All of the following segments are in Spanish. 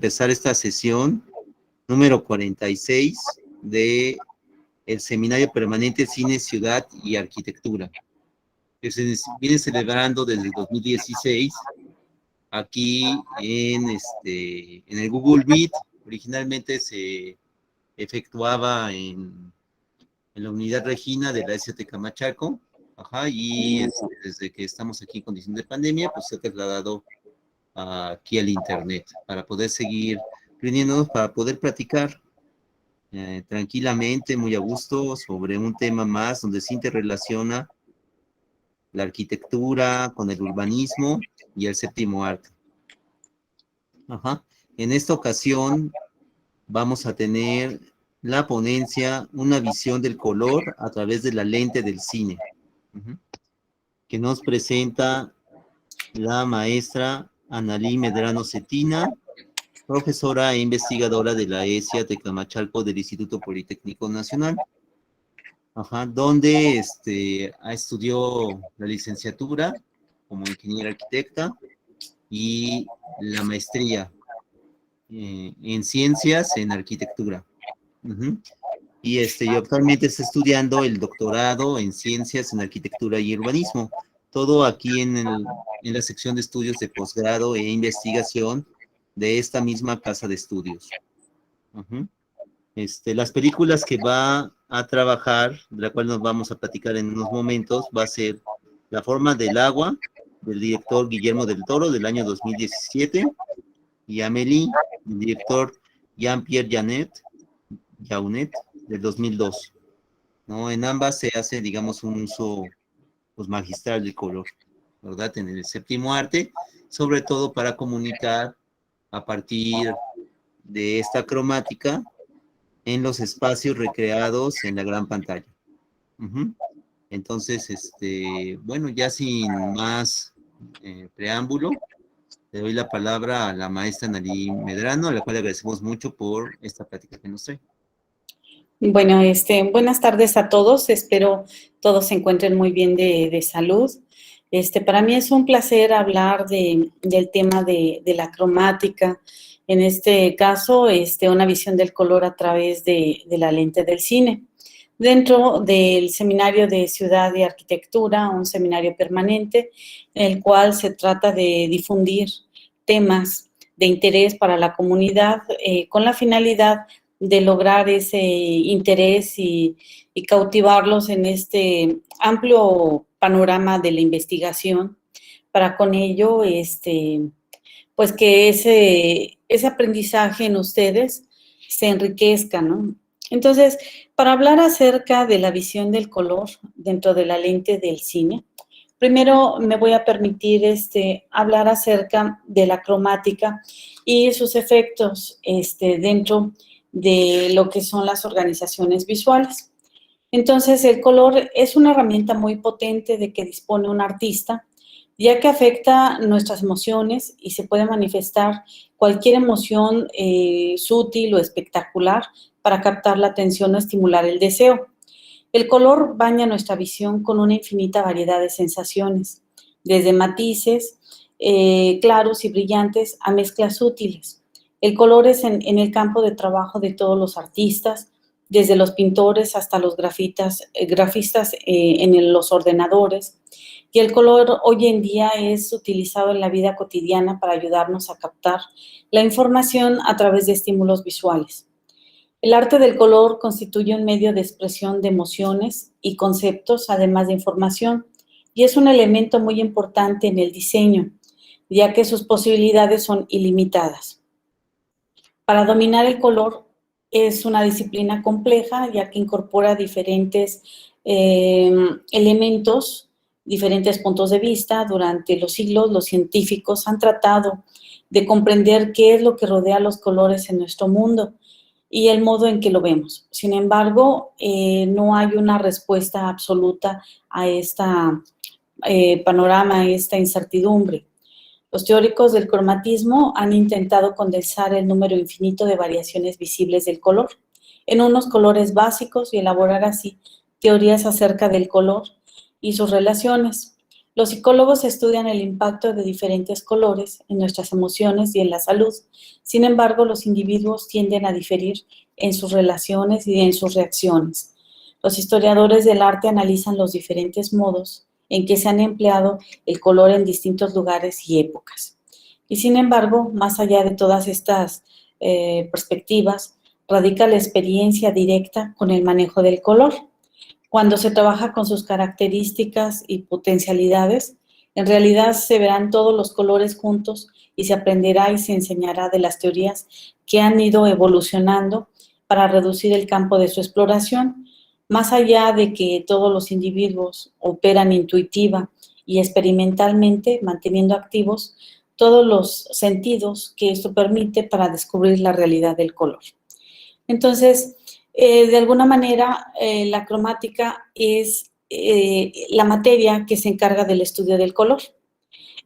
empezar esta sesión número 46 de el Seminario Permanente Cine, Ciudad y Arquitectura, que se viene celebrando desde el 2016 aquí en el Google Meet. Originalmente se efectuaba en la unidad Regina de la ST Camachaco, y desde que estamos aquí en condición de pandemia, pues se ha trasladado aquí al internet para poder seguir reuniéndonos, para poder platicar tranquilamente, muy a gusto, sobre un tema más donde se interrelaciona la arquitectura con el urbanismo y el séptimo arte. En esta ocasión vamos a tener la ponencia Una visión del color a través de la lente del cine, que nos presenta la maestra Analí Medrano Cetina, profesora e investigadora de la ESIA Tecamachalco del Instituto Politécnico Nacional, donde estudió la licenciatura como ingeniera arquitecta y la maestría en ciencias en arquitectura. Y actualmente está estudiando el doctorado en ciencias en arquitectura y urbanismo, todo aquí en la sección de estudios de posgrado e investigación de esta misma casa de estudios. Las películas que va a trabajar, de la cual nos vamos a platicar en unos momentos, va a ser La forma del agua, del director Guillermo del Toro, del año 2017, y Amélie, del director Jean-Pierre Jaunet, del 2002. En ambas se hace, digamos, un uso pues, magistral del color, ¿verdad? En el séptimo arte, sobre todo para comunicar a partir de esta cromática en los espacios recreados en la gran pantalla. Entonces, bueno, ya sin más preámbulo, le doy la palabra a la maestra Analí Medrano, a la cual le agradecemos mucho por esta plática que nos trae. Bueno, buenas tardes a todos. Espero todos se encuentren muy bien de salud. Para mí es un placer hablar del tema de la cromática. En este caso, una visión del color a través de la lente del cine. Dentro del Seminario de Ciudad y Arquitectura, un seminario permanente, en el cual se trata de difundir temas de interés para la comunidad con la finalidad de lograr ese interés y cautivarlos en este amplio panorama de la investigación, para con ello, pues que ese aprendizaje en ustedes se enriquezca, ¿no? Entonces, para hablar acerca de la visión del color dentro de la lente del cine, primero me voy a permitir hablar acerca de la cromática y sus efectos dentro de lo que son las organizaciones visuales. Entonces, el color es una herramienta muy potente de que dispone un artista, ya que afecta nuestras emociones y se puede manifestar cualquier emoción sutil o espectacular para captar la atención o estimular el deseo. El color baña nuestra visión con una infinita variedad de sensaciones, desde matices claros y brillantes a mezclas sutiles. El color es en el campo de trabajo de todos los artistas, desde los pintores hasta los grafistas en los ordenadores. Y el color hoy en día es utilizado en la vida cotidiana para ayudarnos a captar la información a través de estímulos visuales. El arte del color constituye un medio de expresión de emociones y conceptos, además de información, y es un elemento muy importante en el diseño, ya que sus posibilidades son ilimitadas. Para dominar el color es una disciplina compleja, ya que incorpora diferentes elementos, diferentes puntos de vista. Durante los siglos, los científicos han tratado de comprender qué es lo que rodea los colores en nuestro mundo y el modo en que lo vemos. Sin embargo, no hay una respuesta absoluta a esta panorama, a esta incertidumbre. Los teóricos del cromatismo han intentado condensar el número infinito de variaciones visibles del color en unos colores básicos y elaborar así teorías acerca del color y sus relaciones. Los psicólogos estudian el impacto de diferentes colores en nuestras emociones y en la salud. Sin embargo, los individuos tienden a diferir en sus relaciones y en sus reacciones. Los historiadores del arte analizan los diferentes modos en que se han empleado el color en distintos lugares y épocas. Y sin embargo, más allá de todas estas perspectivas, radica la experiencia directa con el manejo del color. Cuando se trabaja con sus características y potencialidades, en realidad se verán todos los colores juntos y se aprenderá y se enseñará de las teorías que han ido evolucionando para reducir el campo de su exploración, más allá de que todos los individuos operan intuitiva y experimentalmente, manteniendo activos todos los sentidos que esto permite para descubrir la realidad del color. Entonces, de alguna manera, la cromática es la materia que se encarga del estudio del color.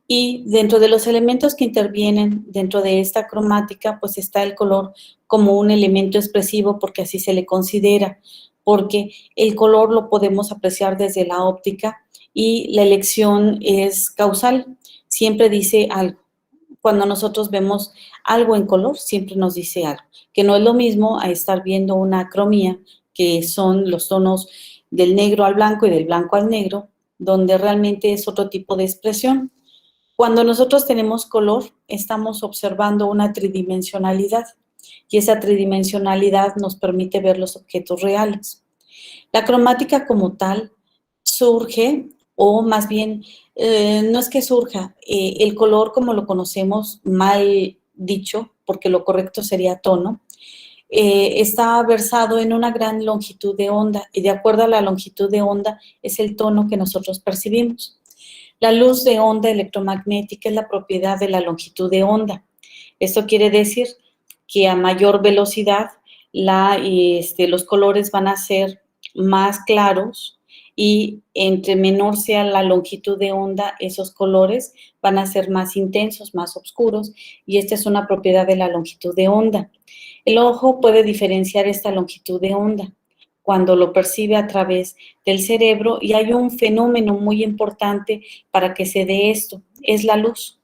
Y dentro de los elementos que intervienen dentro de esta cromática, pues está el color como un elemento expresivo, porque así se le considera, porque el color lo podemos apreciar desde la óptica y la elección es causal, siempre dice algo. Cuando nosotros vemos algo en color, siempre nos dice algo, que no es lo mismo a estar viendo una acromía, que son los tonos del negro al blanco y del blanco al negro, donde realmente es otro tipo de expresión. Cuando nosotros tenemos color, estamos observando una tridimensionalidad y esa tridimensionalidad nos permite ver los objetos reales. La cromática como tal surge, o más bien, no es que surja, el color como lo conocemos, mal dicho, porque lo correcto sería tono, está versado en una gran longitud de onda y de acuerdo a la longitud de onda es el tono que nosotros percibimos. La luz de onda electromagnética es la propiedad de la longitud de onda. Esto quiere decir que a mayor velocidad los colores van a ser más claros y entre menor sea la longitud de onda, esos colores van a ser más intensos, más oscuros, y esta es una propiedad de la longitud de onda. El ojo puede diferenciar esta longitud de onda cuando lo percibe a través del cerebro, y hay un fenómeno muy importante para que se dé esto, es la luz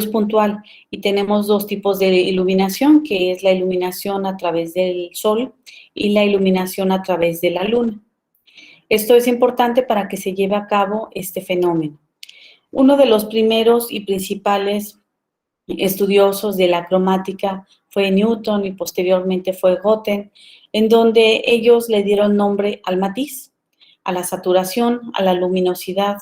puntual. Y tenemos dos tipos de iluminación, que es la iluminación a través del sol y la iluminación a través de la luna. Esto es importante para que se lleve a cabo este fenómeno. Uno de los primeros y principales estudiosos de la cromática fue Newton y posteriormente fue Götten, en donde ellos le dieron nombre al matiz, a la saturación, a la luminosidad.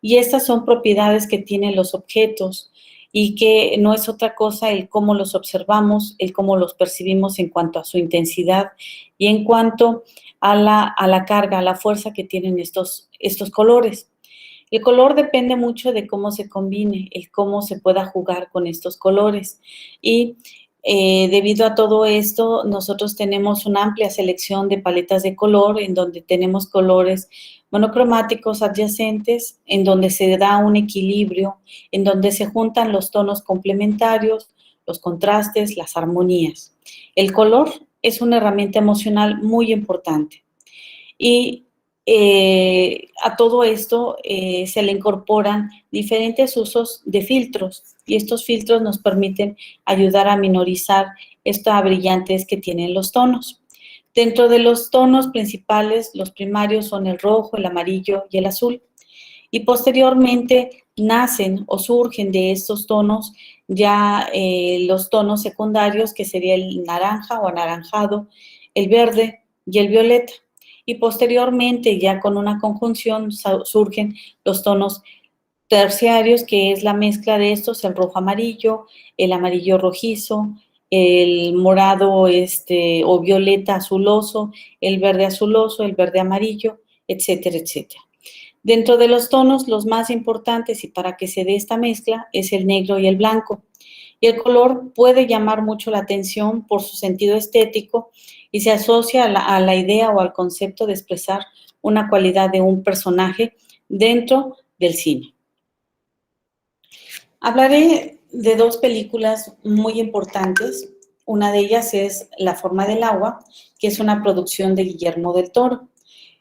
Y estas son propiedades que tienen los objetos y que no es otra cosa el cómo los observamos, el cómo los percibimos en cuanto a su intensidad y en cuanto a la carga, a la fuerza que tienen estos colores. El color depende mucho de cómo se combine, el cómo se pueda jugar con estos colores. Y debido a todo esto, nosotros tenemos una amplia selección de paletas de color en donde tenemos colores monocromáticos adyacentes, en donde se da un equilibrio, en donde se juntan los tonos complementarios, los contrastes, las armonías. El color es una herramienta emocional muy importante. Y a todo esto se le incorporan diferentes usos de filtros y estos filtros nos permiten ayudar a minorizar esta brillantez que tienen los tonos. Dentro de los tonos principales, los primarios son el rojo, el amarillo y el azul. Y posteriormente nacen o surgen de estos tonos ya los tonos secundarios, que sería el naranja o anaranjado, el verde y el violeta. Y posteriormente, ya con una conjunción, surgen los tonos terciarios, que es la mezcla de estos, el rojo amarillo, el amarillo rojizo, el morado o violeta azuloso, el verde azuloso, el verde amarillo, etcétera, etcétera. Dentro de los tonos, los más importantes y para que se dé esta mezcla es el negro y el blanco. Y el color puede llamar mucho la atención por su sentido estético y se asocia a la idea o al concepto de expresar una cualidad de un personaje dentro del cine. Hablaré de dos películas muy importantes. Una de ellas es La forma del agua, que es una producción de Guillermo del Toro.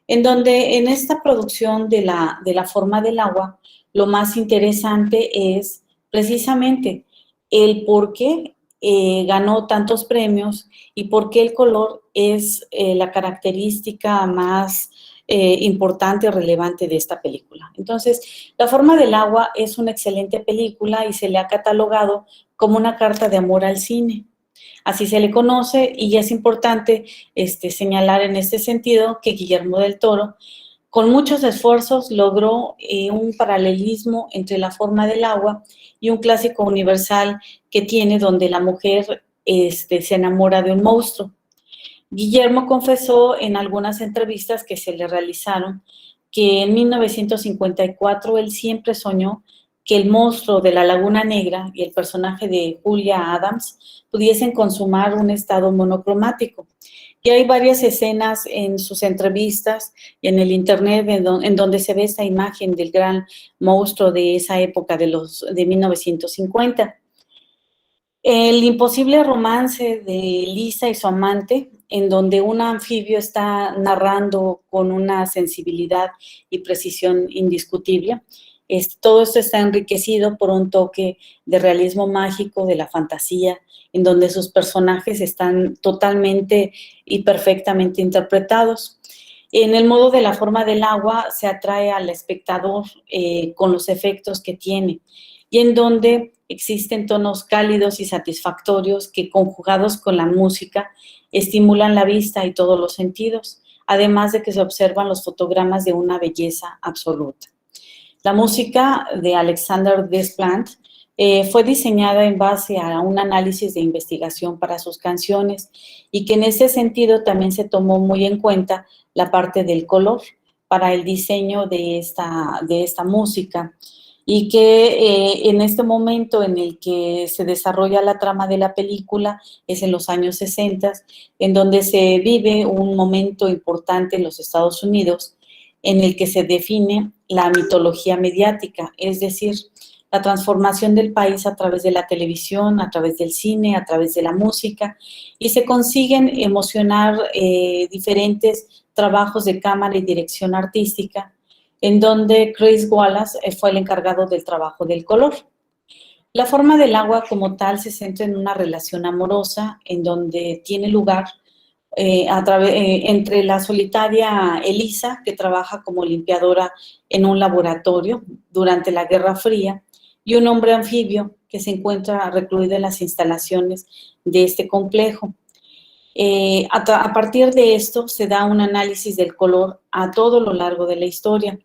en donde en esta producción de la forma del agua, lo más interesante es precisamente el por qué ganó tantos premios y por qué el color es la característica más importante y relevante de esta película. Entonces, La forma del agua es una excelente película y se le ha catalogado como una carta de amor al cine. Así se le conoce y es importante señalar en este sentido que Guillermo del Toro, con muchos esfuerzos, logró un paralelismo entre La forma del agua y un clásico universal que tiene donde la mujer se enamora de un monstruo. Guillermo confesó en algunas entrevistas que se le realizaron que en 1954 él siempre soñó que el monstruo de la Laguna Negra y el personaje de Julia Adams pudiesen consumar un estado monocromático. Y hay varias escenas en sus entrevistas y en el internet en donde se ve esta imagen del gran monstruo de esa época de 1950. El imposible romance de Lisa y su amante, en donde un anfibio está narrando con una sensibilidad y precisión indiscutible. Todo esto está enriquecido por un toque de realismo mágico, de la fantasía, en donde sus personajes están totalmente y perfectamente interpretados. En el modo de La forma del agua se atrae al espectador con los efectos que tiene y en donde existen tonos cálidos y satisfactorios que, conjugados con la música, estimulan la vista y todos los sentidos, además de que se observan los fotogramas de una belleza absoluta. La música de Alexander Desplat fue diseñada en base a un análisis de investigación para sus canciones y que en ese sentido también se tomó muy en cuenta la parte del color para el diseño de esta música. Y que en este momento en el que se desarrolla la trama de la película es en los años 60, en donde se vive un momento importante en los Estados Unidos en el que se define la mitología mediática, es decir, la transformación del país a través de la televisión, a través del cine, a través de la música, y se consiguen emocionar diferentes trabajos de cámara y dirección artística, en donde Chris Wallace fue el encargado del trabajo del color. La forma del agua como tal se centra en una relación amorosa en donde tiene lugar entre la solitaria Elisa, que trabaja como limpiadora en un laboratorio durante la Guerra Fría, y un hombre anfibio que se encuentra recluido en las instalaciones de este complejo. A partir de esto se da un análisis del color a todo lo largo de la historia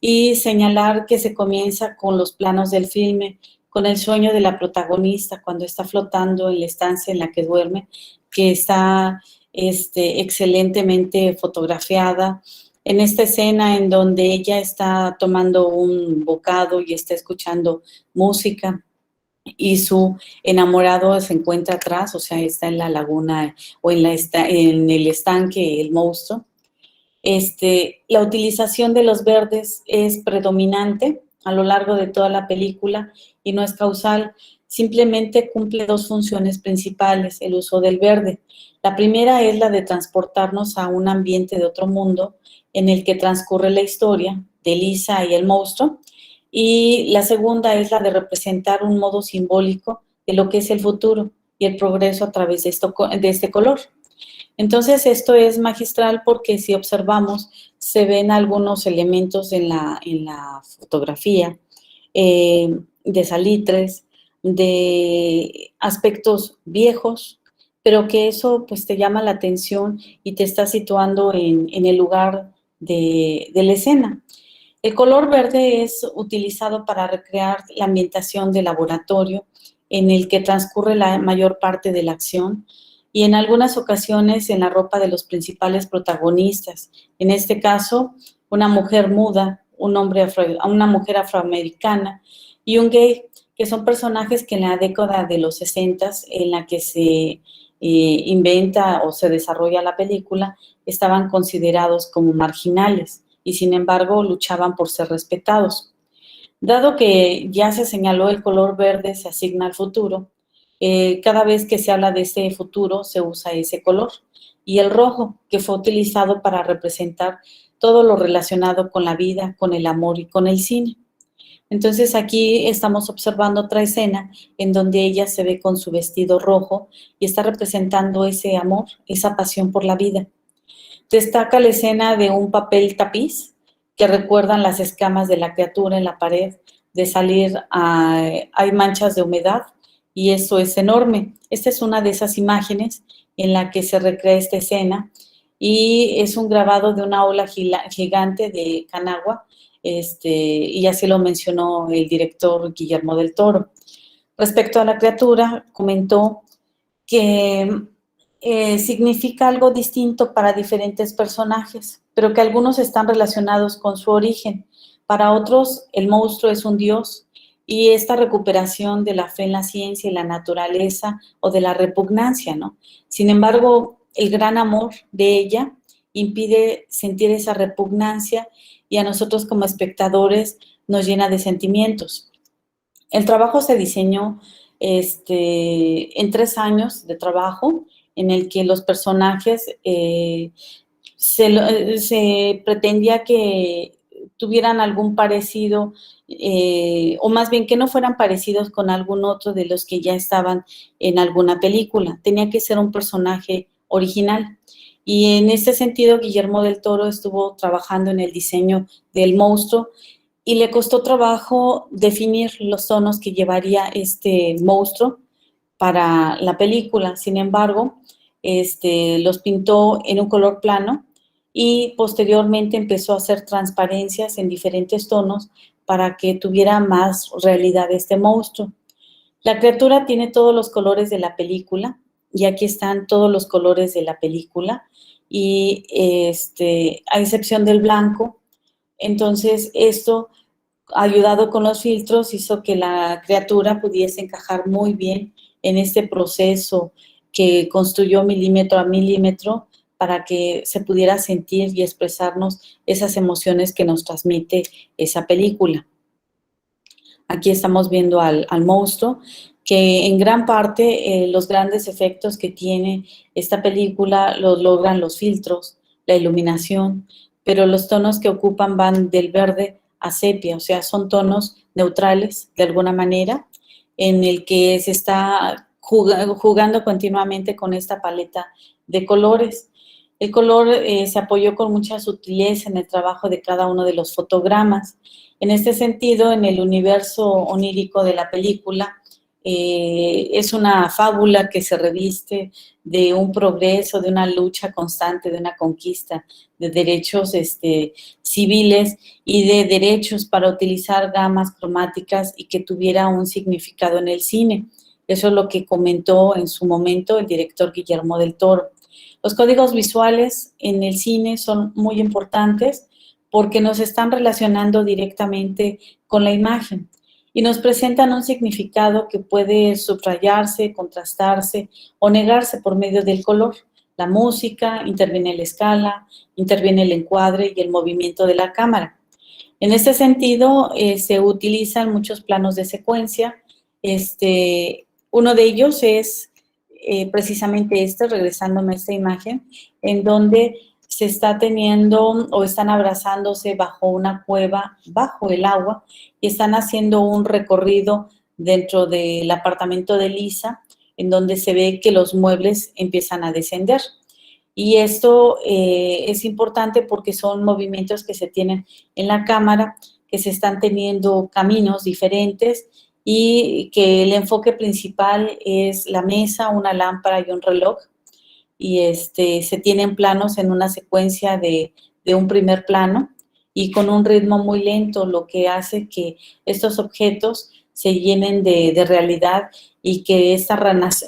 y señalar que se comienza con los planos del filme, con el sueño de la protagonista cuando está flotando en la estancia en la que duerme, que está excelentemente fotografiada. En esta escena en donde ella está tomando un bocado y está escuchando música, y su enamorado se encuentra atrás, o sea, está en la laguna o en el estanque, el monstruo. La utilización de los verdes es predominante a lo largo de toda la película y no es causal, simplemente cumple dos funciones principales, el uso del verde. La primera es la de transportarnos a un ambiente de otro mundo en el que transcurre la historia de Lisa y el monstruo, y la segunda es la de representar un modo simbólico de lo que es el futuro y el progreso a través de este color. Entonces, esto es magistral porque si observamos, se ven algunos elementos en la fotografía, de salitres, de aspectos viejos, pero que eso pues te llama la atención y te está situando en el lugar de la escena. El color verde es utilizado para recrear la ambientación de laboratorio en el que transcurre la mayor parte de la acción y en algunas ocasiones en la ropa de los principales protagonistas. En este caso, una mujer muda, una mujer afroamericana y un gay, que son personajes que en la década de los 60, en la que se inventa o se desarrolla la película, estaban considerados como marginales y sin embargo luchaban por ser respetados. Dado que ya se señaló el color verde se asigna al futuro, cada vez que se habla de ese futuro se usa ese color. Y el rojo, que fue utilizado para representar todo lo relacionado con la vida, con el amor y con el cine. Entonces aquí estamos observando otra escena en donde ella se ve con su vestido rojo y está representando ese amor, esa pasión por la vida. Destaca la escena de un papel tapiz que recuerdan las escamas de la criatura en la pared, de salir, hay manchas de humedad y eso es enorme. Esta es una de esas imágenes en la que se recrea esta escena y es un grabado de una ola gigante de Kanagua, y así lo mencionó el director Guillermo del Toro. Respecto a la criatura, comentó que significa algo distinto para diferentes personajes, pero que algunos están relacionados con su origen. Para otros, el monstruo es un dios y esta recuperación de la fe en la ciencia y la naturaleza o de la repugnancia, ¿no? Sin embargo, el gran amor de ella impide sentir esa repugnancia y a nosotros como espectadores nos llena de sentimientos. El trabajo se diseñó en 3 años de trabajo, en el que los personajes se pretendía que tuvieran algún parecido, o más bien que no fueran parecidos con algún otro de los que ya estaban en alguna película. Tenía que ser un personaje original. Y en ese sentido, Guillermo del Toro estuvo trabajando en el diseño del monstruo y le costó trabajo definir los tonos que llevaría este monstruo para la película. Sin embargo, los pintó en un color plano y posteriormente empezó a hacer transparencias en diferentes tonos para que tuviera más realidad este monstruo. La criatura tiene todos los colores de la película y aquí están todos los colores de la película y a excepción del blanco. Entonces, esto, ayudado con los filtros, hizo que la criatura pudiese encajar muy bien en este proceso que construyó milímetro a milímetro para que se pudiera sentir y expresarnos esas emociones que nos transmite esa película. Aquí estamos viendo al monstruo, que en gran parte los grandes efectos que tiene esta película los logran los filtros, la iluminación, pero los tonos que ocupan van del verde a sepia, o sea, son tonos neutrales de alguna manera, en el que se está jugando continuamente con esta paleta de colores. El color se apoyó con mucha sutileza en el trabajo de cada uno de los fotogramas. En este sentido, en el universo onírico de la película, es una fábula que se reviste de un progreso, de una lucha constante, de una conquista de derechos civiles y de derechos para utilizar gamas cromáticas y que tuviera un significado en el cine. Eso es lo que comentó en su momento el director Guillermo del Toro. Los códigos visuales en el cine son muy importantes porque nos están relacionando directamente con la imagen y nos presentan un significado que puede subrayarse, contrastarse o negarse por medio del color. La música, interviene la escala, interviene el encuadre y el movimiento de la cámara. En este sentido, se utilizan muchos planos de secuencia. Uno de ellos es precisamente regresándome a esta imagen, en donde se está teniendo o están abrazándose bajo una cueva, bajo el agua, y están haciendo un recorrido dentro del apartamento de Lisa, en donde se ve que los muebles empiezan a descender. Y esto es importante porque son movimientos que se tienen en la cámara, que se están teniendo caminos diferentes y que el enfoque principal es la mesa, una lámpara y un reloj. Y se tienen planos en una secuencia de un primer plano y con un ritmo muy lento, lo que hace que estos objetos se llenen de realidad y que esta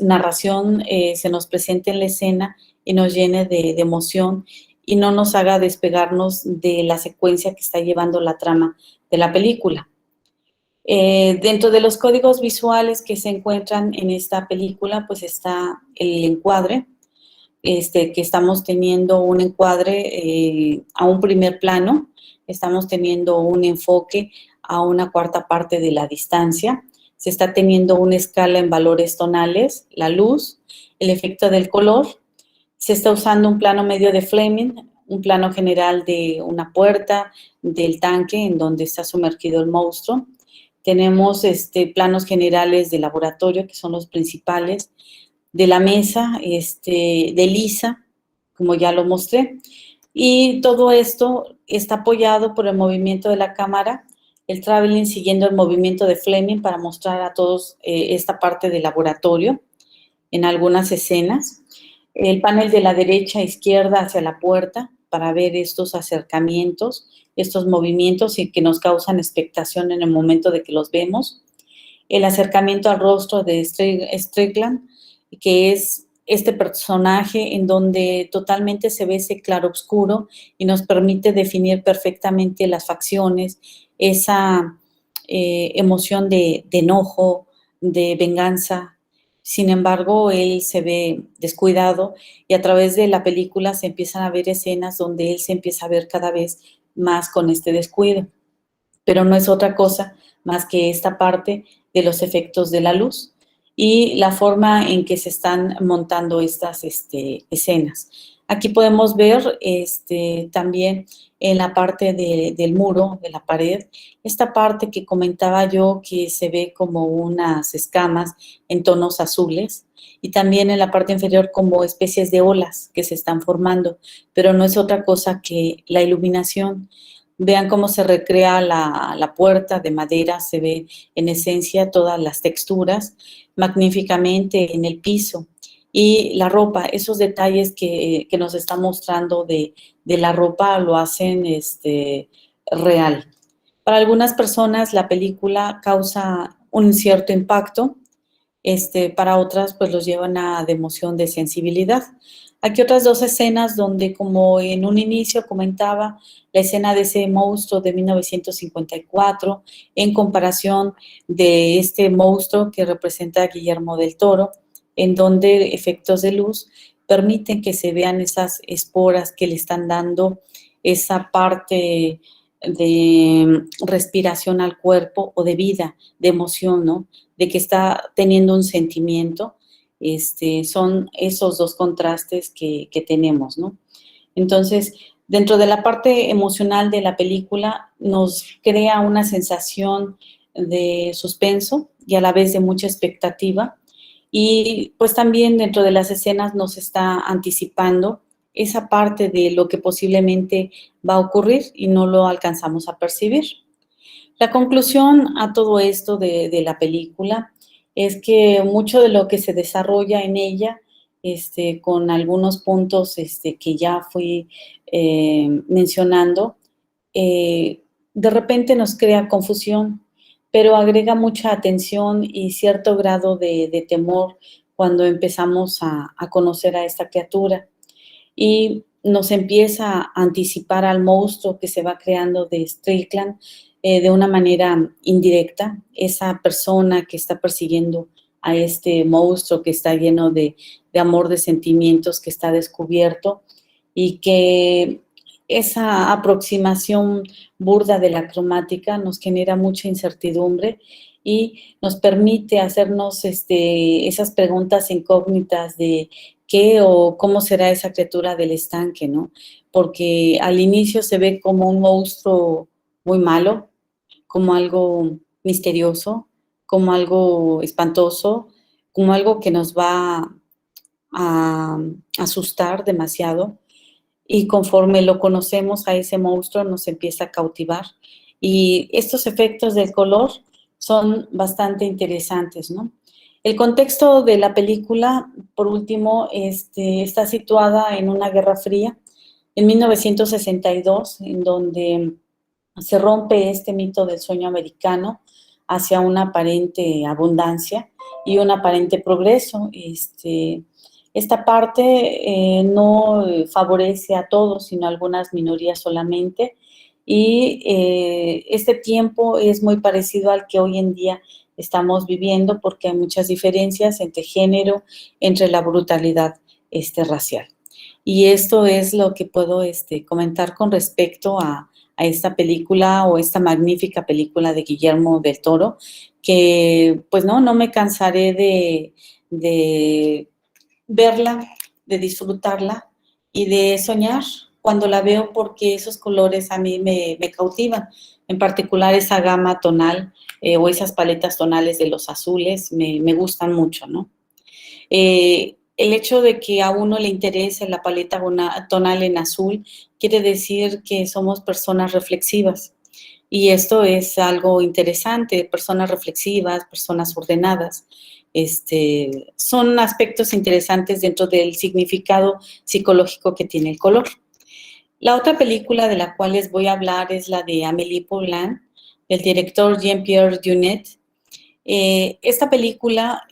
narración se nos presente en la escena y nos llene de emoción y no nos haga despegarnos de la secuencia que está llevando la trama de la película. Dentro de los códigos visuales que se encuentran en esta película, pues está el encuadre, que estamos teniendo un encuadre a un primer plano, estamos teniendo un enfoque a una cuarta parte de la distancia, se está teniendo una escala en valores tonales, la luz, el efecto del color, se está usando un plano medio de Fleming un plano general de una puerta, del tanque en donde está sumergido el monstruo. Tenemos planos generales del laboratorio, que son los principales, de la mesa, de Lisa, como ya lo mostré. Y todo esto está apoyado por el movimiento de la cámara, el traveling siguiendo el movimiento de Fleming para mostrar a todos esta parte del laboratorio en algunas escenas. El panel de la derecha a izquierda hacia la puerta para ver estos acercamientos, estos movimientos y que nos causan expectación en el momento de que los vemos. El acercamiento al rostro de Strickland, que es este personaje en donde totalmente se ve ese claroscuro y nos permite definir perfectamente las facciones, esa emoción de enojo, de venganza. Sin embargo, él se ve descuidado y a través de la película se empiezan a ver escenas donde él se empieza a ver cada vez más con este descuido. Pero no es otra cosa más que esta parte de los efectos de la luz y la forma en que se están montando estas escenas. Aquí podemos ver también en la parte del muro, de la pared, esta parte que comentaba yo que se ve como unas escamas en tonos azules y también en la parte inferior como especies de olas que se están formando, pero no es otra cosa que la iluminación. Vean cómo se recrea la puerta de madera, se ve en esencia todas las texturas magníficamente en el piso. Y la ropa, esos detalles que nos está mostrando de la ropa lo hacen real. Para algunas personas la película causa un cierto impacto, para otras pues los llevan de emoción, de sensibilidad. Aquí otras dos escenas donde, como en un inicio comentaba, la escena de ese monstruo de 1954 en comparación de este monstruo que representa a Guillermo del Toro, en donde efectos de luz permiten que se vean esas esporas que le están dando esa parte de respiración al cuerpo o de vida, de emoción, ¿no? De que está teniendo un sentimiento. Son esos dos contrastes que tenemos, ¿no? Entonces, dentro de la parte emocional de la película, nos crea una sensación de suspenso y a la vez de mucha expectativa. Y pues también dentro de las escenas nos está anticipando esa parte de lo que posiblemente va a ocurrir y no lo alcanzamos a percibir. La conclusión a todo esto de la película es que mucho de lo que se desarrolla en ella, con algunos puntos que ya fui mencionando, de repente nos crea confusión, pero agrega mucha atención y cierto grado de temor cuando empezamos a conocer a esta criatura. Y nos empieza a anticipar al monstruo que se va creando de Strickland de una manera indirecta. Esa persona que está persiguiendo a este monstruo que está lleno de amor, de sentimientos, que está descubierto y que esa aproximación burda de la cromática nos genera mucha incertidumbre y nos permite hacernos esas preguntas incógnitas de qué o cómo será esa criatura del estanque, ¿no? Porque al inicio se ve como un monstruo muy malo, como algo misterioso, como algo espantoso, como algo que nos va a asustar demasiado. Y conforme lo conocemos a ese monstruo, nos empieza a cautivar. Y estos efectos del color son bastante interesantes, ¿no? El contexto de la película, por último, está situada en una guerra fría, en 1962, en donde se rompe este mito del sueño americano hacia una aparente abundancia y un aparente progreso. Esta parte no favorece a todos, sino a algunas minorías solamente. Y este tiempo es muy parecido al que hoy en día estamos viviendo porque hay muchas diferencias entre género, entre la brutalidad racial. Y esto es lo que puedo comentar con respecto a esta película o esta magnífica película de Guillermo del Toro, que pues no me cansaré de verla, de disfrutarla y de soñar cuando la veo porque esos colores a mí me cautivan, en particular esa gama tonal o esas paletas tonales de los azules me gustan mucho, ¿no? El hecho de que a uno le interese la paleta tonal en azul quiere decir que somos personas reflexivas. Y esto es algo interesante, personas reflexivas, personas ordenadas. Son aspectos interesantes dentro del significado psicológico que tiene el color. La otra película de la cual les voy a hablar es la de Amélie Poulain, del director Jean-Pierre Jeunet. Esta película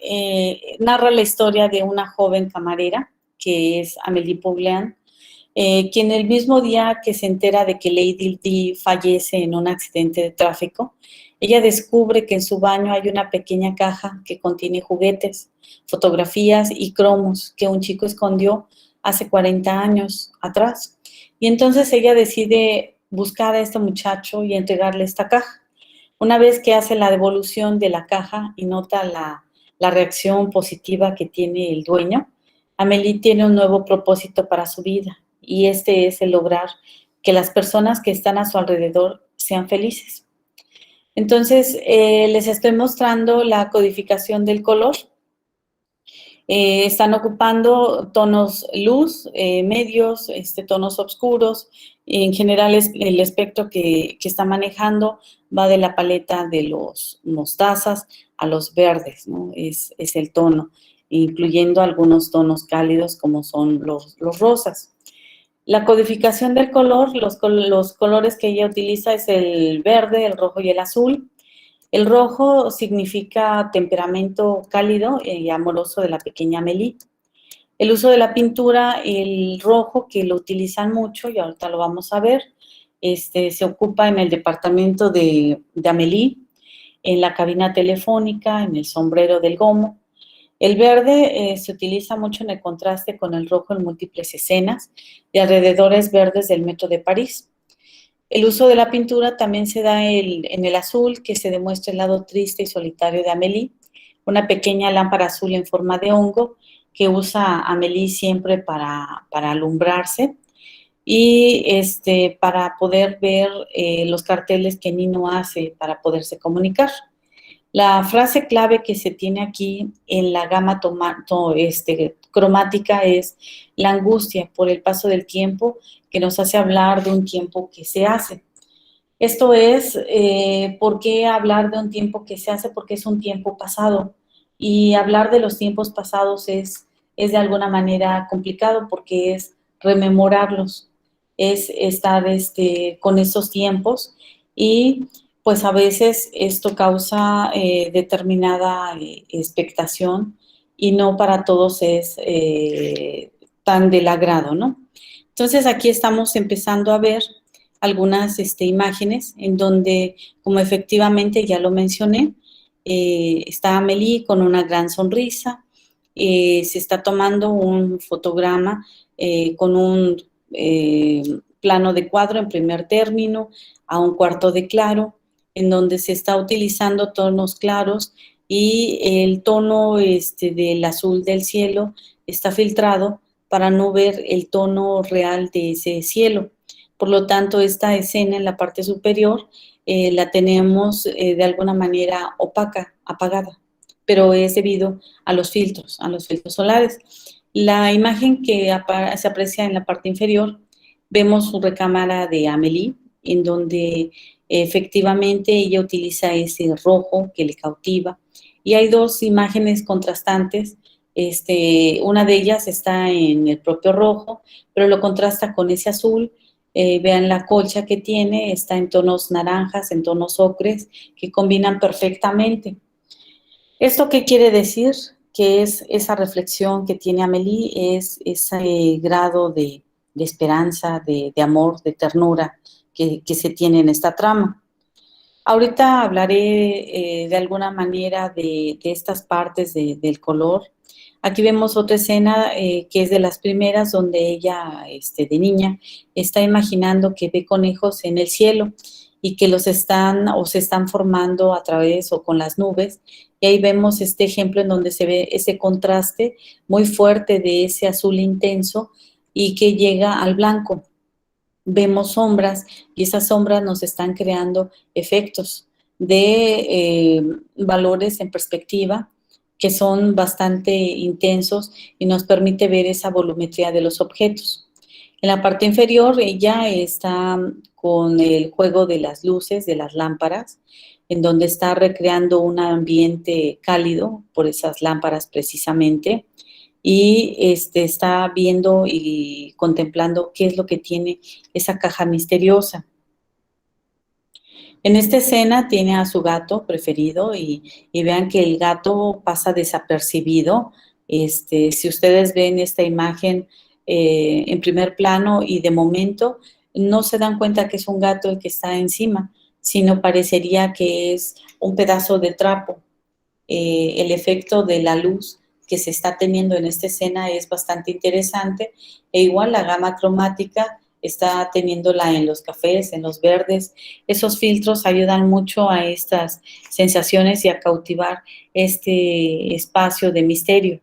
narra la historia de una joven camarera, que es Amélie Poulain, quien el mismo día que se entera de que Lady Di fallece en un accidente de tráfico, ella descubre que en su baño hay una pequeña caja que contiene juguetes, fotografías y cromos que un chico escondió hace 40 años atrás. Y entonces ella decide buscar a este muchacho y entregarle esta caja. Una vez que hace la devolución de la caja y nota la reacción positiva que tiene el dueño, Amélie tiene un nuevo propósito para su vida, y este es el lograr que las personas que están a su alrededor sean felices. Entonces, les estoy mostrando la codificación del color. Están ocupando tonos luz, medios, tonos oscuros. En general, el espectro que está manejando va de la paleta de los mostazas a los verdes, ¿no? Es el tono, incluyendo algunos tonos cálidos como son los rosas. La codificación del color, los colores que ella utiliza es el verde, el rojo y el azul. El rojo significa temperamento cálido y amoroso de la pequeña Amélie. El uso de la pintura, el rojo, que lo utilizan mucho, y ahorita lo vamos a ver, se ocupa en el departamento de Amélie, en la cabina telefónica, en el sombrero del gomo. El verde se utiliza mucho en el contraste con el rojo en múltiples escenas de alrededores verdes del metro de París. El uso de la pintura también se da en el azul, que se demuestra el lado triste y solitario de Amélie, una pequeña lámpara azul en forma de hongo que usa Amélie siempre para alumbrarse y para poder ver los carteles que Nino hace para poderse comunicar. La frase clave que se tiene aquí en la gama cromática es la angustia por el paso del tiempo, que nos hace hablar de un tiempo que se hace. Esto es, ¿por qué hablar de un tiempo que se hace? Porque es un tiempo pasado. Y hablar de los tiempos pasados es de alguna manera complicado porque es rememorarlos, es estar con esos tiempos y pues a veces esto causa determinada expectación y no para todos es tan del agrado, ¿no? Entonces aquí estamos empezando a ver algunas imágenes en donde, como efectivamente ya lo mencioné, está Amélie con una gran sonrisa, se está tomando un fotograma con un plano de cuadro en primer término a un cuarto de claro, en donde se está utilizando tonos claros y el tono del azul del cielo está filtrado para no ver el tono real de ese cielo. Por lo tanto, esta escena en la parte superior la tenemos de alguna manera opaca, apagada, pero es debido a los filtros solares. La imagen que se aprecia en la parte inferior, vemos su recámara de Amélie, en donde efectivamente ella utiliza ese rojo que le cautiva. Y hay dos imágenes contrastantes. Una de ellas está en el propio rojo, pero lo contrasta con ese azul. Vean la colcha que tiene, está en tonos naranjas, en tonos ocres, que combinan perfectamente. ¿Esto qué quiere decir? Que es esa reflexión que tiene Amélie, es ese grado de esperanza, de amor, de ternura que se tiene en esta trama. Ahorita hablaré de alguna manera de estas partes del color. Aquí vemos otra escena que es de las primeras, donde ella, de niña, está imaginando que ve conejos en el cielo y que se están formando a través o con las nubes. Y ahí vemos este ejemplo en donde se ve ese contraste muy fuerte de ese azul intenso y que llega al blanco. vemos sombras y esas sombras nos están creando efectos de valores en perspectiva que son bastante intensos y nos permite ver esa volumetría de los objetos. En la parte inferior ella está con el juego de las luces, de las lámparas, en donde está recreando un ambiente cálido por esas lámparas precisamente, y está viendo y contemplando qué es lo que tiene esa caja misteriosa. En esta escena tiene a su gato preferido y vean que el gato pasa desapercibido. Si ustedes ven esta imagen en primer plano y de momento no se dan cuenta que es un gato el que está encima, sino parecería que es un pedazo de trapo. El efecto de la luz que se está teniendo en esta escena es bastante interesante, e igual la gama cromática está teniéndola en los cafés, en los verdes. Esos filtros ayudan mucho a estas sensaciones y a cautivar este espacio de misterio.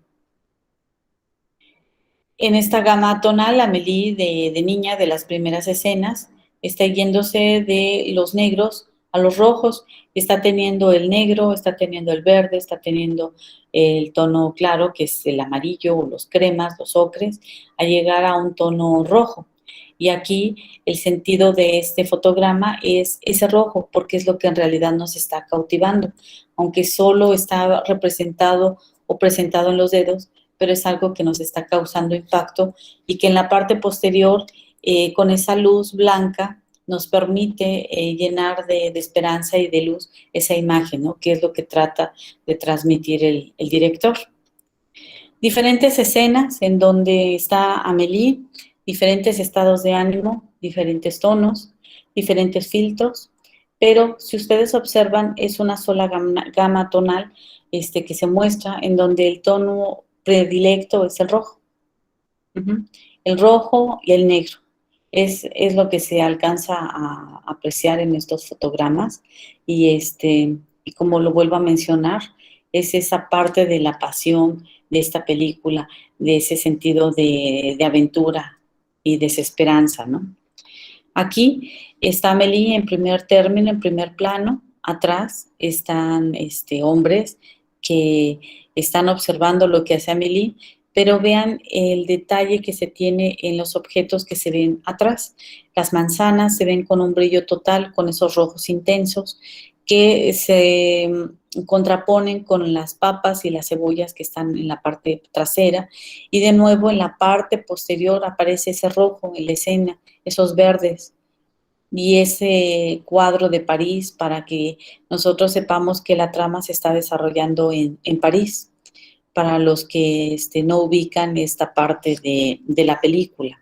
En esta gama tonal, Amélie de niña, de las primeras escenas, está yéndose de los negros a los rojos, está teniendo el negro, está teniendo el verde, está teniendo el tono claro, que es el amarillo o los cremas, los ocres, a llegar a un tono rojo. Y aquí el sentido de este fotograma es ese rojo, porque es lo que en realidad nos está cautivando, aunque solo está representado o presentado en los dedos, pero es algo que nos está causando impacto y que en la parte posterior, con esa luz blanca, nos permite llenar de esperanza y de luz esa imagen, ¿no? Que es lo que trata de transmitir el director. Diferentes escenas en donde está Amélie, diferentes estados de ánimo, diferentes tonos, diferentes filtros, pero si ustedes observan es una sola gama tonal que se muestra, en donde el tono predilecto es el rojo. El rojo y el negro. Es lo que se alcanza a apreciar en estos fotogramas y como lo vuelvo a mencionar, es esa parte de la pasión de esta película, de ese sentido de aventura y desesperanza, ¿no? Aquí está Amélie en primer término, en primer plano. Atrás están hombres que están observando lo que hace Amélie, pero vean el detalle que se tiene en los objetos que se ven atrás. Las manzanas se ven con un brillo total, con esos rojos intensos, que se contraponen con las papas y las cebollas que están en la parte trasera, y de nuevo en la parte posterior aparece ese rojo en la escena, esos verdes y ese cuadro de París, para que nosotros sepamos que la trama se está desarrollando en París, para los que no ubican esta parte de la película.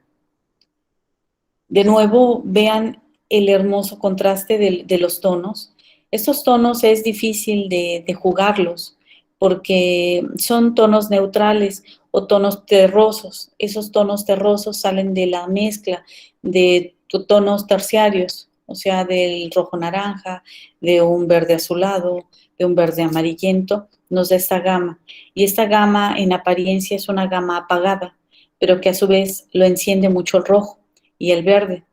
De nuevo, vean el hermoso contraste de los tonos. Estos tonos es difícil de jugarlos porque son tonos neutrales o tonos terrosos. Esos tonos terrosos salen de la mezcla de tonos terciarios, o sea, del rojo naranja, de un verde azulado, de un verde amarillento, nos da esta gama. Y esta gama en apariencia es una gama apagada, pero que a su vez lo enciende mucho el rojo y el verde.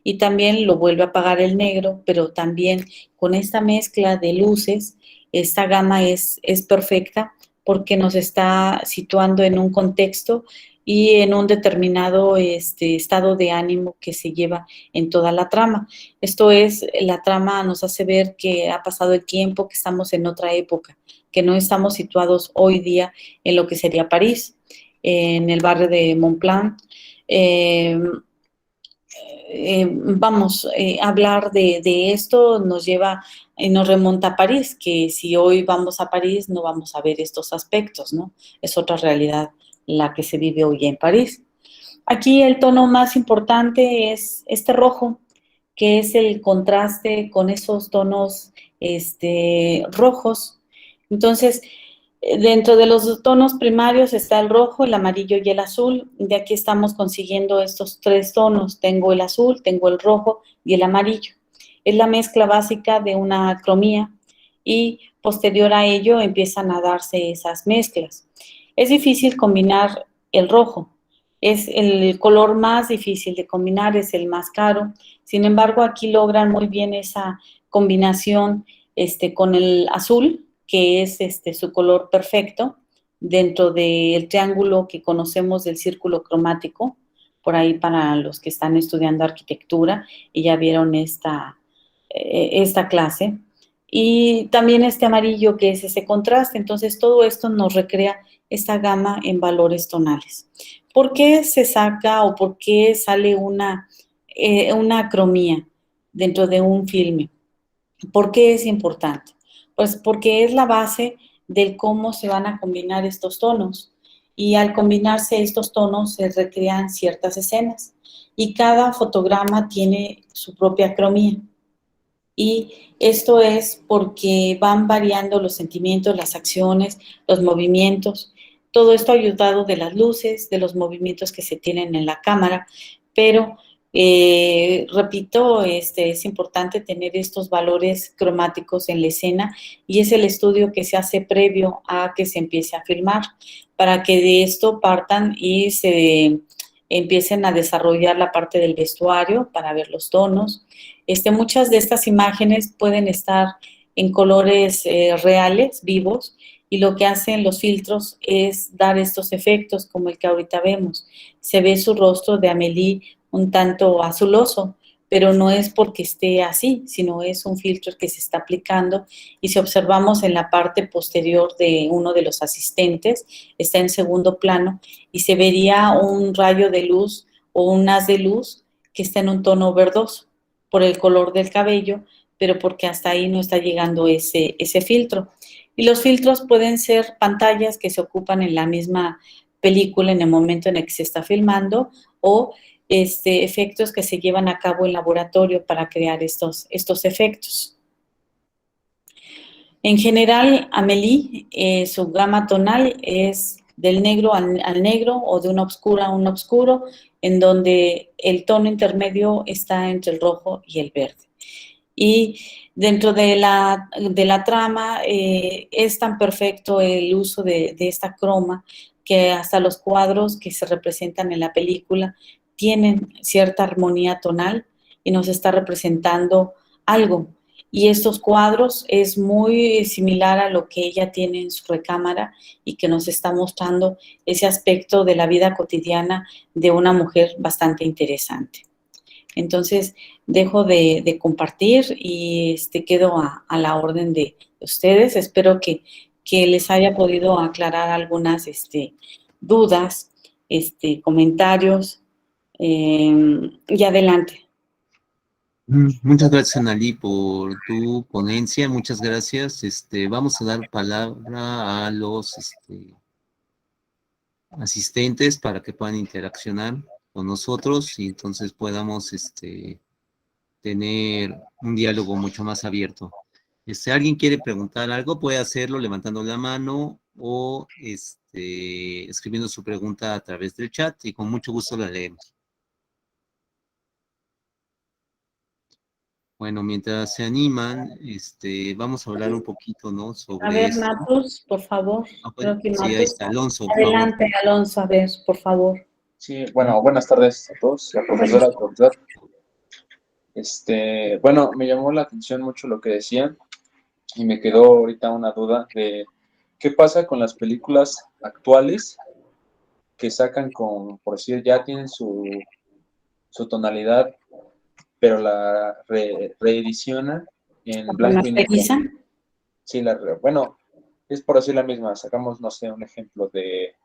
Y también lo vuelve a apagar el negro, pero también con esta mezcla de luces, esta gama es perfecta porque nos está situando en un contexto y en un determinado estado de ánimo que se lleva en toda la trama. Esto es, la trama nos hace ver que ha pasado el tiempo, que estamos en otra época, que no estamos situados hoy día en lo que sería París, en el barrio de Montblanc. Hablar de esto nos lleva y nos remonta a París, que si hoy vamos a París no vamos a ver estos aspectos, ¿no? Es otra realidad la que se vive hoy en París. Aquí el tono más importante es este rojo, que es el contraste con esos tonos rojos. Entonces, dentro de los tonos primarios está el rojo, el amarillo y el azul. De aquí estamos consiguiendo estos tres tonos. Tengo el azul, tengo el rojo y el amarillo. Es la mezcla básica de una cromía y posterior a ello empiezan a darse esas mezclas. Es difícil combinar el rojo, Es el color más difícil de combinar, es el más caro. Sin embargo, aquí logran muy bien esa combinación con el azul, que es su color perfecto, dentro del triángulo que conocemos del círculo cromático, por ahí para los que están estudiando arquitectura y ya vieron esta clase. Y también este amarillo que es ese contraste. Entonces, todo esto nos recrea esta gama en valores tonales. ¿Por qué se saca o por qué sale una acromía dentro de un filme? ¿Por qué es importante? Pues porque es la base del cómo se van a combinar estos tonos. Y al combinarse estos tonos se recrean ciertas escenas. Y cada fotograma tiene su propia acromía. Y esto es porque van variando los sentimientos, las acciones, los movimientos. Todo esto ayudado de las luces, de los movimientos que se tienen en la cámara, pero repito, es importante tener estos valores cromáticos en la escena y es el estudio que se hace previo a que se empiece a filmar para que de esto partan y se empiecen a desarrollar la parte del vestuario para ver los tonos. Muchas de estas imágenes pueden estar en colores reales, vivos, y lo que hacen los filtros es dar estos efectos como el que ahorita vemos. Se ve su rostro de Amélie un tanto azuloso, pero no es porque esté así, sino es un filtro que se está aplicando y si observamos en la parte posterior de uno de los asistentes, está en segundo plano y se vería un rayo de luz o un haz de luz que está en un tono verdoso por el color del cabello, pero porque hasta ahí no está llegando ese filtro. Y los filtros pueden ser pantallas que se ocupan en la misma película en el momento en el que se está filmando o efectos que se llevan a cabo en laboratorio para crear estos efectos. En general, Amélie, su gama tonal es del negro al negro o de una oscura a un oscuro, en donde el tono intermedio está entre el rojo y el verde. Y dentro de la trama es tan perfecto el uso de esta croma que hasta los cuadros que se representan en la película tienen cierta armonía tonal y nos está representando algo. Y estos cuadros es muy similar a lo que ella tiene en su recámara y que nos está mostrando ese aspecto de la vida cotidiana de una mujer bastante interesante. Entonces, dejo de compartir y quedo a la orden de ustedes. Espero que les haya podido aclarar algunas dudas, comentarios y adelante. Muchas gracias, Analí, por tu ponencia. Muchas gracias. Vamos a dar palabra a los asistentes para que puedan interaccionar con nosotros y entonces podamos tener un diálogo mucho más abierto. ¿Alguien quiere preguntar algo? Puede hacerlo levantando la mano o escribiendo su pregunta a través del chat y con mucho gusto la leemos. Bueno, mientras se animan, vamos a hablar un poquito, ¿no? Sobre a ver, Matus, por favor. Creo que sí, ahí está, Alonso, por adelante, favor. Alonso, a ver, por favor. Sí, bueno, buenas tardes a todos, la profesora, profesor. Bueno, me llamó la atención mucho lo que decían y me quedó ahorita una duda de qué pasa con las películas actuales que sacan con, por decir, ya tienen su tonalidad, pero la reedicionan en blanco y negro. Sí, bueno, es por decir la misma, sacamos, no sé, un ejemplo de,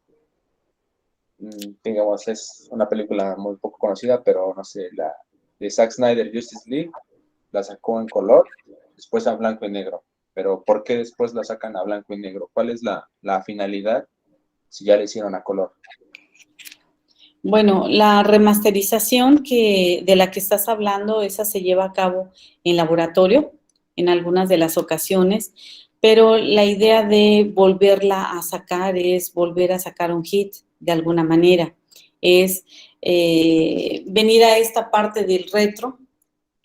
digamos, es una película muy poco conocida, pero no sé, la de Zack Snyder, Justice League, la sacó en color, después a blanco y negro. Pero ¿por qué después la sacan a blanco y negro? ¿Cuál es la finalidad si ya la hicieron a color? Bueno, la remasterización de la que estás hablando, esa se lleva a cabo en laboratorio en algunas de las ocasiones, pero la idea de volverla a sacar es volver a sacar un hit de alguna manera. Es venir a esta parte del retro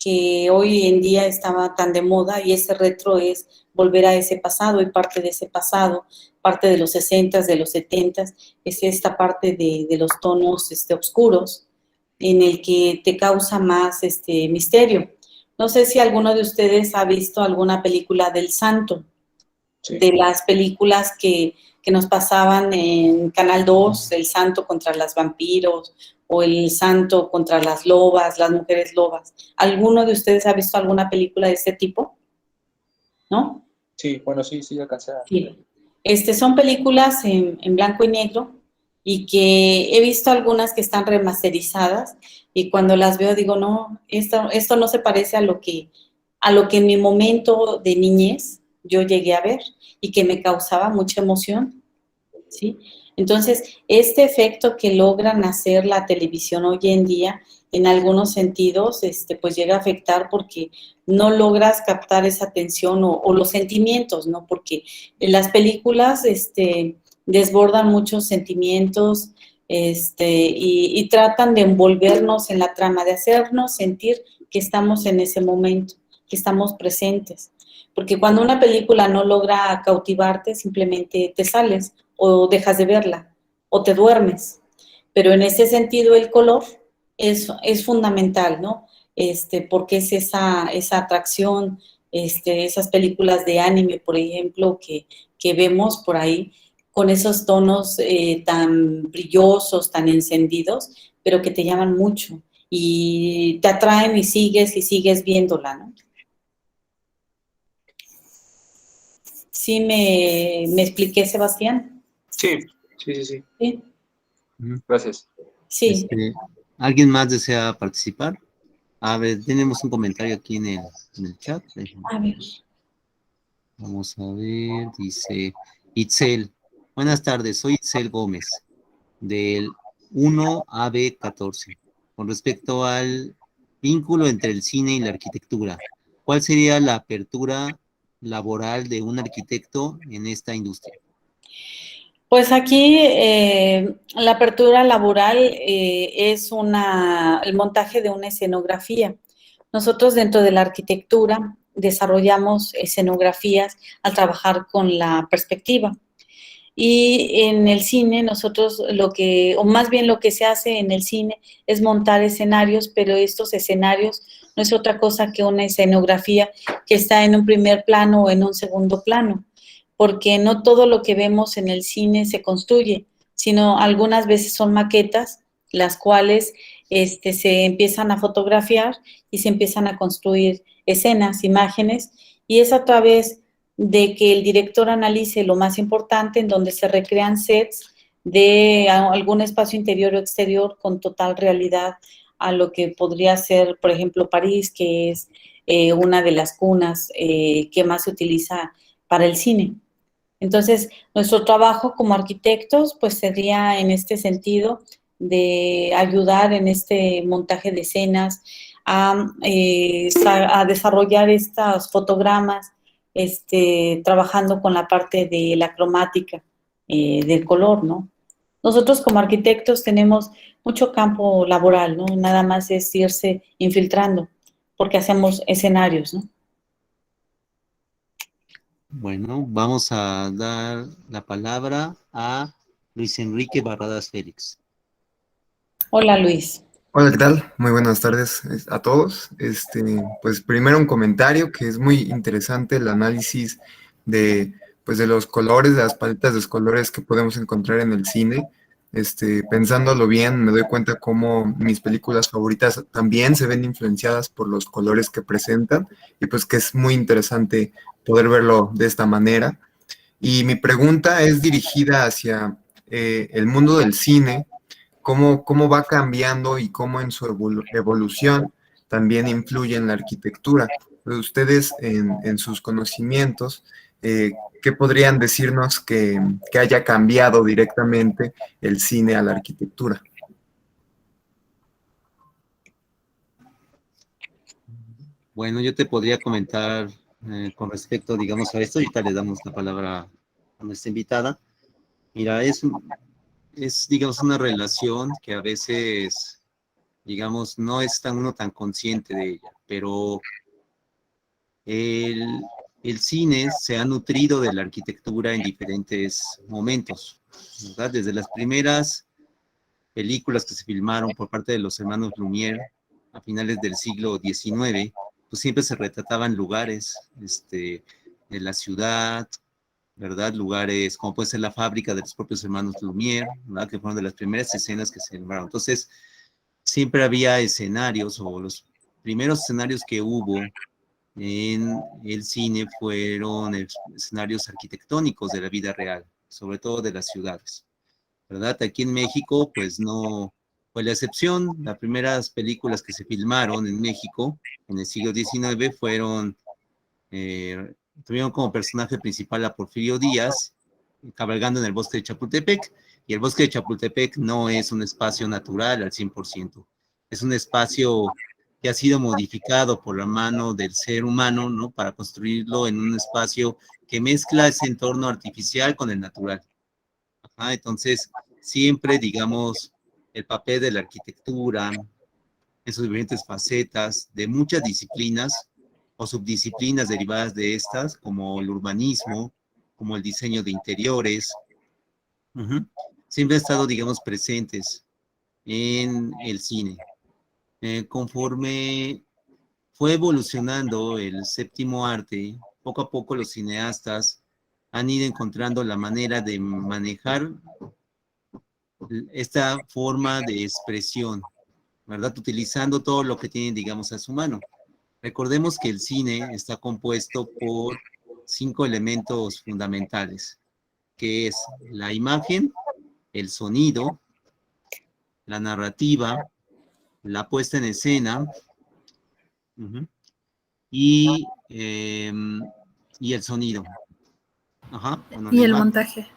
que hoy en día estaba tan de moda y ese retro es volver a ese pasado, y parte de ese pasado, parte de los 60s, de los 70s, es esta parte de los tonos oscuros, en el que te causa más misterio. No sé si alguno de ustedes ha visto alguna película del Santo, Sí. de las películas que nos pasaban en Canal 2, El Santo contra los vampiros, o El Santo contra las lobas, las mujeres lobas. ¿Alguno de ustedes ha visto alguna película de este tipo? ¿No? Sí, bueno, sí, sí, alcancé a... Sí. Son películas en blanco y negro, y que he visto algunas que están remasterizadas, y cuando las veo digo, no, esto no se parece a lo que en mi momento de niñez yo llegué a ver y que me causaba mucha emoción, ¿sí? Entonces, este efecto que logran hacer la televisión hoy en día, en algunos sentidos, pues llega a afectar porque no logras captar esa atención o los sentimientos, ¿no? Porque en las películas, desbordan muchos sentimientos, y tratan de envolvernos en la trama, de hacernos sentir que estamos en ese momento, que estamos presentes. Porque cuando una película no logra cautivarte, simplemente te sales o dejas de verla o te duermes. Pero en ese sentido el color es fundamental, ¿no? Porque es esa atracción, esas películas de anime, por ejemplo, que vemos por ahí, con esos tonos tan brillosos, tan encendidos, pero que te llaman mucho y te atraen y sigues viéndola, ¿no? ¿Sí me expliqué, Sebastián? Sí, sí, sí, sí. Sí. Gracias. Sí. ¿Alguien más desea participar? A ver, tenemos un comentario aquí en el chat. A ver. Vamos a ver, dice Itzel. Buenas tardes, soy Itzel Gómez, del 1AB14. Con respecto al vínculo entre el cine y la arquitectura, ¿cuál sería la apertura laboral de un arquitecto en esta industria? Pues aquí la apertura laboral es el montaje de una escenografía. Nosotros dentro de la arquitectura desarrollamos escenografías al trabajar con la perspectiva. Y en el cine nosotros o más bien lo que se hace en el cine es montar escenarios, pero estos escenarios no es otra cosa que una escenografía que está en un primer plano o en un segundo plano, porque no todo lo que vemos en el cine se construye, sino algunas veces son maquetas, las cuales se empiezan a fotografiar y se empiezan a construir escenas, imágenes, y es a través de que el director analice lo más importante, en donde se recrean sets de algún espacio interior o exterior con total realidad a lo que podría ser, por ejemplo, París, que es una de las cunas que más se utiliza para el cine. Entonces, nuestro trabajo como arquitectos, pues sería en este sentido de ayudar en este montaje de escenas, a desarrollar estos fotogramas, trabajando con la parte de la cromática, del color, ¿no? Nosotros como arquitectos tenemos mucho campo laboral, ¿no? Nada más es irse infiltrando, porque hacemos escenarios, ¿no? Bueno, vamos a dar la palabra a Luis Enrique Barradas Félix. Hola, Luis. Hola, ¿qué tal? Muy buenas tardes a todos. Pues primero un comentario que es muy interesante el análisis de, pues de los colores, de las paletas de colores que podemos encontrar en el cine. Pensándolo bien, me doy cuenta cómo mis películas favoritas también se ven influenciadas por los colores que presentan y pues que es muy interesante poder verlo de esta manera. Y mi pregunta es dirigida hacia el mundo del cine. Cómo va cambiando y cómo en su evolución también influye en la arquitectura. Ustedes en sus conocimientos, ¿qué podrían decirnos que haya cambiado directamente el cine a la arquitectura? Bueno, yo te podría comentar con respecto, digamos, a esto, y ahorita le damos la palabra a nuestra invitada. Mira, digamos, una relación que a veces, digamos, no es uno tan consciente de ella, pero el cine se ha nutrido de la arquitectura en diferentes momentos, ¿verdad? Desde las primeras películas que se filmaron por parte de los hermanos Lumière a finales del siglo XIX, pues siempre se retrataban lugares de la ciudad, ¿verdad? Lugares como puede ser la fábrica de los propios hermanos Lumière, ¿verdad? Que fueron de las primeras escenas que se filmaron. Entonces, siempre había escenarios, o los primeros escenarios que hubo en el cine fueron escenarios arquitectónicos de la vida real, sobre todo de las ciudades, ¿verdad? Aquí en México, pues no fue la excepción. Las primeras películas que se filmaron en México en el siglo XIX fueron, tuvieron como personaje principal a Porfirio Díaz, cabalgando en el bosque de Chapultepec, y el bosque de Chapultepec no es un espacio natural al 100%, es un espacio que ha sido modificado por la mano del ser humano, ¿no? Para construirlo en un espacio que mezcla ese entorno artificial con el natural. Ajá, entonces, siempre, digamos, el papel de la arquitectura en sus diferentes facetas, de muchas disciplinas o subdisciplinas derivadas de estas, como el urbanismo, como el diseño de interiores, siempre han estado, digamos, presentes en el cine. Conforme fue evolucionando el séptimo arte, poco a poco los cineastas han ido encontrando la manera de manejar esta forma de expresión, ¿verdad? Utilizando todo lo que tienen, digamos, a su mano. Recordemos que el cine está compuesto por 5 elementos fundamentales, que es la imagen, el sonido, la narrativa, la puesta en escena, y, y el sonido. Ajá, bueno, y el montaje.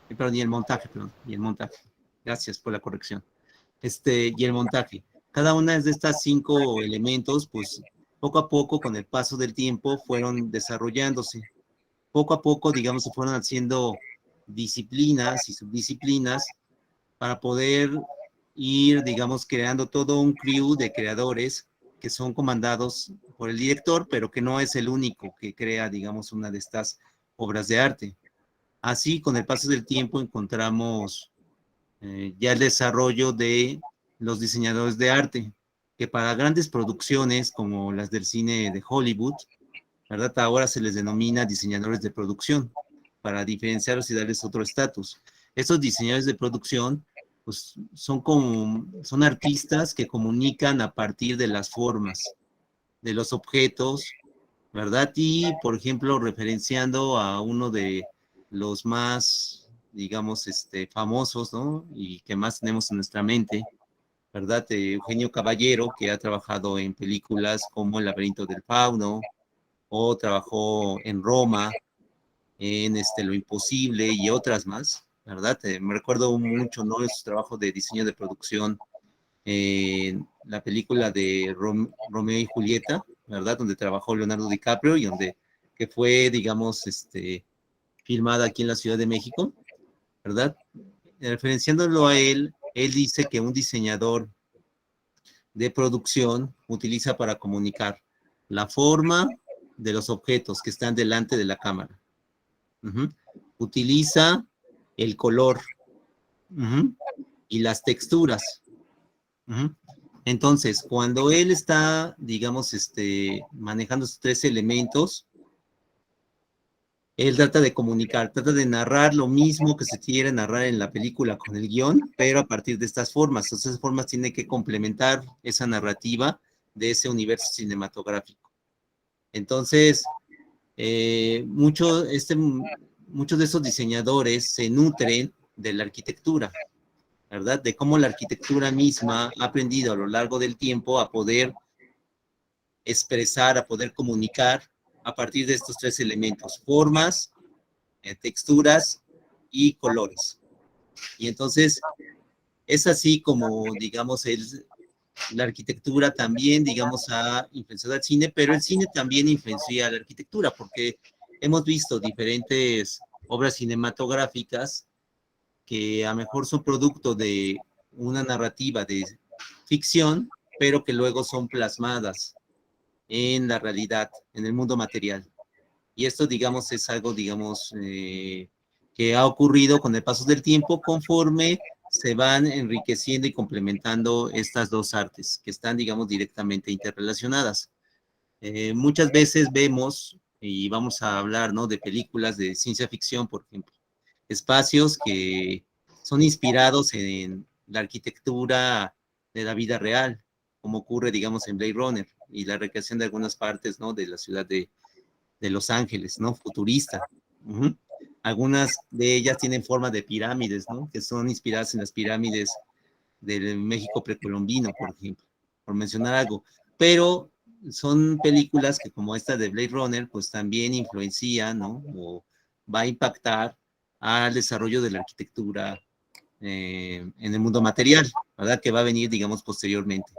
Perdón, y el montaje, perdón, y el montaje. Gracias por la corrección. Y el montaje. Cada una de estas 5 elementos, pues, poco a poco, con el paso del tiempo, fueron desarrollándose. Poco a poco, digamos, se fueron haciendo disciplinas y subdisciplinas para poder ir, digamos, creando todo un crew de creadores que son comandados por el director, pero que no es el único que crea, digamos, una de estas obras de arte. Así, con el paso del tiempo, encontramos ya el desarrollo de los diseñadores de arte, que para grandes producciones como las del cine de Hollywood, ¿verdad? Ahora se les denomina diseñadores de producción, para diferenciarlos y darles otro estatus. Estos diseñadores de producción, pues, son artistas que comunican a partir de las formas, de los objetos, ¿verdad? Y, por ejemplo, referenciando a uno de los más, digamos, famosos, ¿no? Y que más tenemos en nuestra mente, ¿verdad? Eugenio Caballero, que ha trabajado en películas como El laberinto del fauno, o trabajó en Roma, en Lo Imposible y otras más, ¿verdad? Me recuerdo mucho, ¿no? Su trabajo de diseño de producción en la película de Romeo y Julieta, ¿verdad? Donde trabajó Leonardo DiCaprio y que fue, digamos, filmada aquí en la Ciudad de México, ¿verdad? Referenciándolo a él dice que un diseñador de producción utiliza para comunicar la forma de los objetos que están delante de la cámara. Utiliza el color y las texturas. Entonces, cuando él está, digamos, manejando estos 3 elementos, él trata de comunicar, trata de narrar lo mismo que se quiere narrar en la película con el guión, pero a partir de estas formas. Entonces, esas formas tienen que complementar esa narrativa de ese universo cinematográfico. Entonces, muchos de esos diseñadores se nutren de la arquitectura, ¿verdad? De cómo la arquitectura misma ha aprendido a lo largo del tiempo a poder expresar, a poder comunicar a partir de estos 3 elementos: formas, texturas y colores. Y entonces es así como, digamos, la arquitectura también, digamos, ha influenciado al cine, pero el cine también influencia a la arquitectura, porque hemos visto diferentes obras cinematográficas que a lo mejor son producto de una narrativa de ficción, pero que luego son plasmadas en la realidad, en el mundo material. Y esto, digamos, es algo, digamos, que ha ocurrido con el paso del tiempo conforme se van enriqueciendo y complementando estas dos artes que están, digamos, directamente interrelacionadas. Muchas veces vemos, y vamos a hablar, ¿no?, de películas de ciencia ficción, por ejemplo, espacios que son inspirados en la arquitectura de la vida real, como ocurre, digamos, en Blade Runner, y la recreación de algunas partes, ¿no?, de la ciudad de Los Ángeles, ¿no?, futurista. Uh-huh. Algunas de ellas tienen forma de pirámides, ¿no?, que son inspiradas en las pirámides del México precolombino, por ejemplo, por mencionar algo. Pero son películas que, como esta de Blade Runner, pues también influencian, ¿no?, o va a impactar al desarrollo de la arquitectura en el mundo material, ¿verdad?, que va a venir, digamos, posteriormente.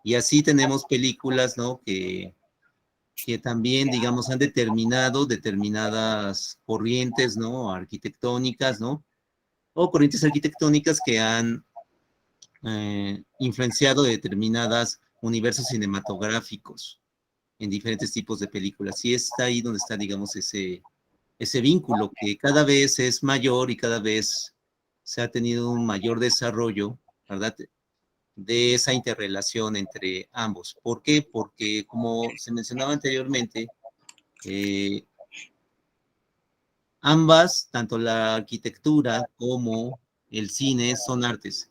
Y así tenemos películas, ¿no?, que también, digamos, han determinado determinadas corrientes, ¿no?, arquitectónicas, ¿no?, o corrientes arquitectónicas que han influenciado de determinadas universos cinematográficos en diferentes tipos de películas. Y está ahí donde está, digamos, ese vínculo que cada vez es mayor y cada vez se ha tenido un mayor desarrollo, ¿verdad?, de esa interrelación entre ambos. ¿Por qué? Porque, como se mencionaba anteriormente, eh, ambas, tanto la arquitectura como el cine, son artes,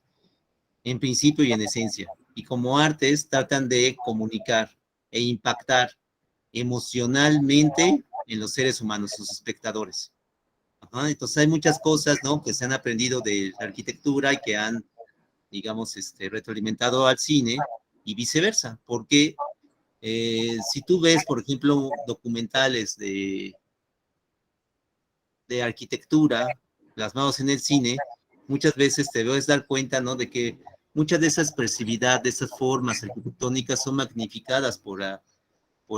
en principio y en esencia. Y como artes tratan de comunicar e impactar emocionalmente en los seres humanos, sus espectadores. Ajá, entonces hay muchas cosas, ¿no?, que se han aprendido de la arquitectura y que han, digamos, retroalimentado al cine y viceversa, porque si tú ves, por ejemplo, documentales de arquitectura plasmados en el cine, muchas veces te debes dar cuenta, ¿no?, de que muchas de esas expresividad, de esas formas arquitectónicas son magnificadas por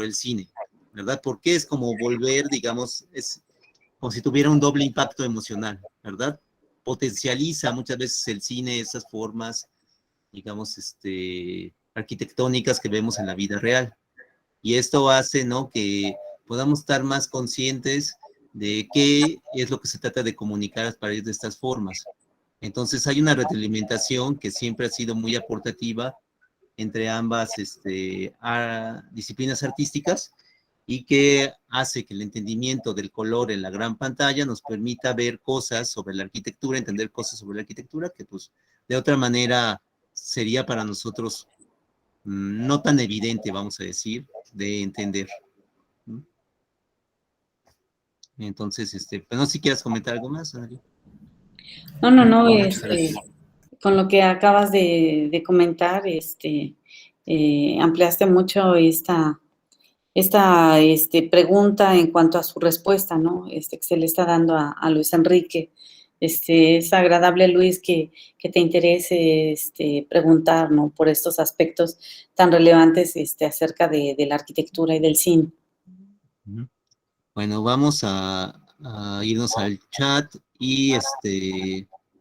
el cine, ¿verdad? Porque es como volver, digamos, es como si tuviera un doble impacto emocional, ¿verdad? Potencializa muchas veces el cine esas formas, digamos, arquitectónicas que vemos en la vida real. Y esto hace, ¿no?, que podamos estar más conscientes de qué es lo que se trata de comunicar a través de estas formas. Entonces hay una retroalimentación que siempre ha sido muy aportativa entre ambas disciplinas artísticas y que hace que el entendimiento del color en la gran pantalla nos permita ver cosas sobre la arquitectura, entender cosas sobre la arquitectura que pues de otra manera sería para nosotros no tan evidente, vamos a decir, de entender. Entonces, pues no sé si quieras comentar algo más, Adri. No, Muchas gracias. con lo que acabas de comentar, ampliaste mucho esta pregunta en cuanto a su respuesta, ¿no?, que se le está dando a Luis Enrique. Es agradable, Luis, que te interese preguntar, ¿no?, por estos aspectos tan relevantes acerca de la arquitectura y del cine. Bueno, vamos a irnos al chat y